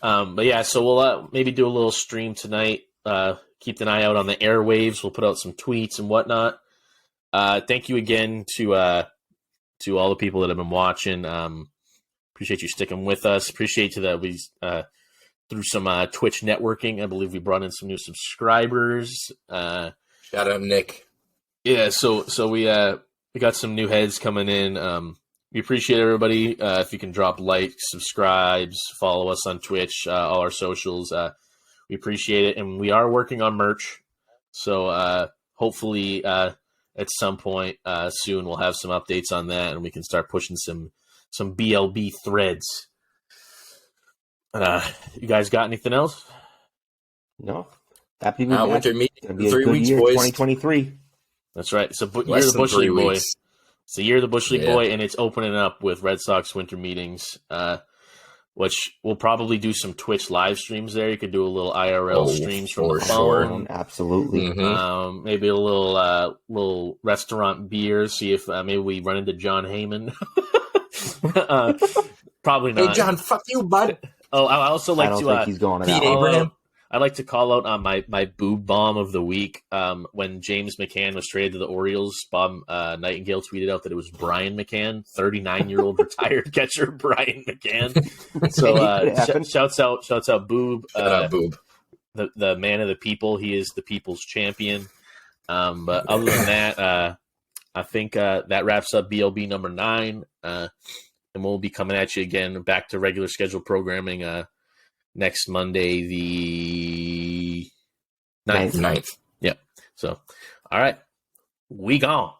[SPEAKER 1] But yeah, so we'll maybe do a little stream tonight. Keep an eye out on the airwaves. We'll put out some tweets and whatnot. Thank you again to all the people that have been watching. Appreciate you sticking with us. Appreciate that we through some Twitch networking, I believe we brought in some new subscribers.
[SPEAKER 2] Shout out Nick.
[SPEAKER 1] Yeah, so we got some new heads coming in. We appreciate everybody. If you can drop likes, subscribes, follow us on Twitch, all our socials. We appreciate it, and we are working on merch. So hopefully at some point soon we'll have some updates on that, and we can start pushing some BLB threads. You guys got anything else?
[SPEAKER 3] No. Happy to be back.
[SPEAKER 2] Winter meeting.
[SPEAKER 3] It's gonna be a
[SPEAKER 2] 3
[SPEAKER 3] good
[SPEAKER 2] weeks,
[SPEAKER 3] year,
[SPEAKER 2] boys.
[SPEAKER 3] 2023.
[SPEAKER 1] That's right. So you're
[SPEAKER 2] Less
[SPEAKER 1] the
[SPEAKER 2] than
[SPEAKER 1] Bush
[SPEAKER 2] 3
[SPEAKER 1] League boy.
[SPEAKER 2] weeks.
[SPEAKER 1] It's the year of the Bush League
[SPEAKER 2] Yeah.
[SPEAKER 1] boy, and it's opening up with Red Sox winter meetings, which we'll probably do some Twitch live streams there. You could do a little IRL streams from the
[SPEAKER 2] for
[SPEAKER 1] phone.
[SPEAKER 3] Absolutely.
[SPEAKER 2] Mhm.
[SPEAKER 1] Maybe a little restaurant beer. See if maybe we run into John Heyman. Probably not.
[SPEAKER 2] Hey, John, fuck you, bud.
[SPEAKER 1] Oh, I also
[SPEAKER 3] I
[SPEAKER 1] like
[SPEAKER 3] don't
[SPEAKER 1] to.
[SPEAKER 3] think he's going to
[SPEAKER 2] Pete
[SPEAKER 3] that one.
[SPEAKER 2] Abraham.
[SPEAKER 1] I'd like to call out on my boob bomb of the week. When James McCann was traded to the Orioles, Bob Nightingale tweeted out that it was Brian McCann, 39-year-old retired catcher Brian McCann. So
[SPEAKER 3] It happened.
[SPEAKER 1] shouts out Boob,
[SPEAKER 2] Shout out Boob.
[SPEAKER 1] the man of the people. He is the people's champion. But other than that, I think that wraps up BLB number 9. And we'll be coming at you again, back to regular scheduled programming next Monday, the 9th.
[SPEAKER 2] 9th.
[SPEAKER 1] Yep. So, all right. We gone.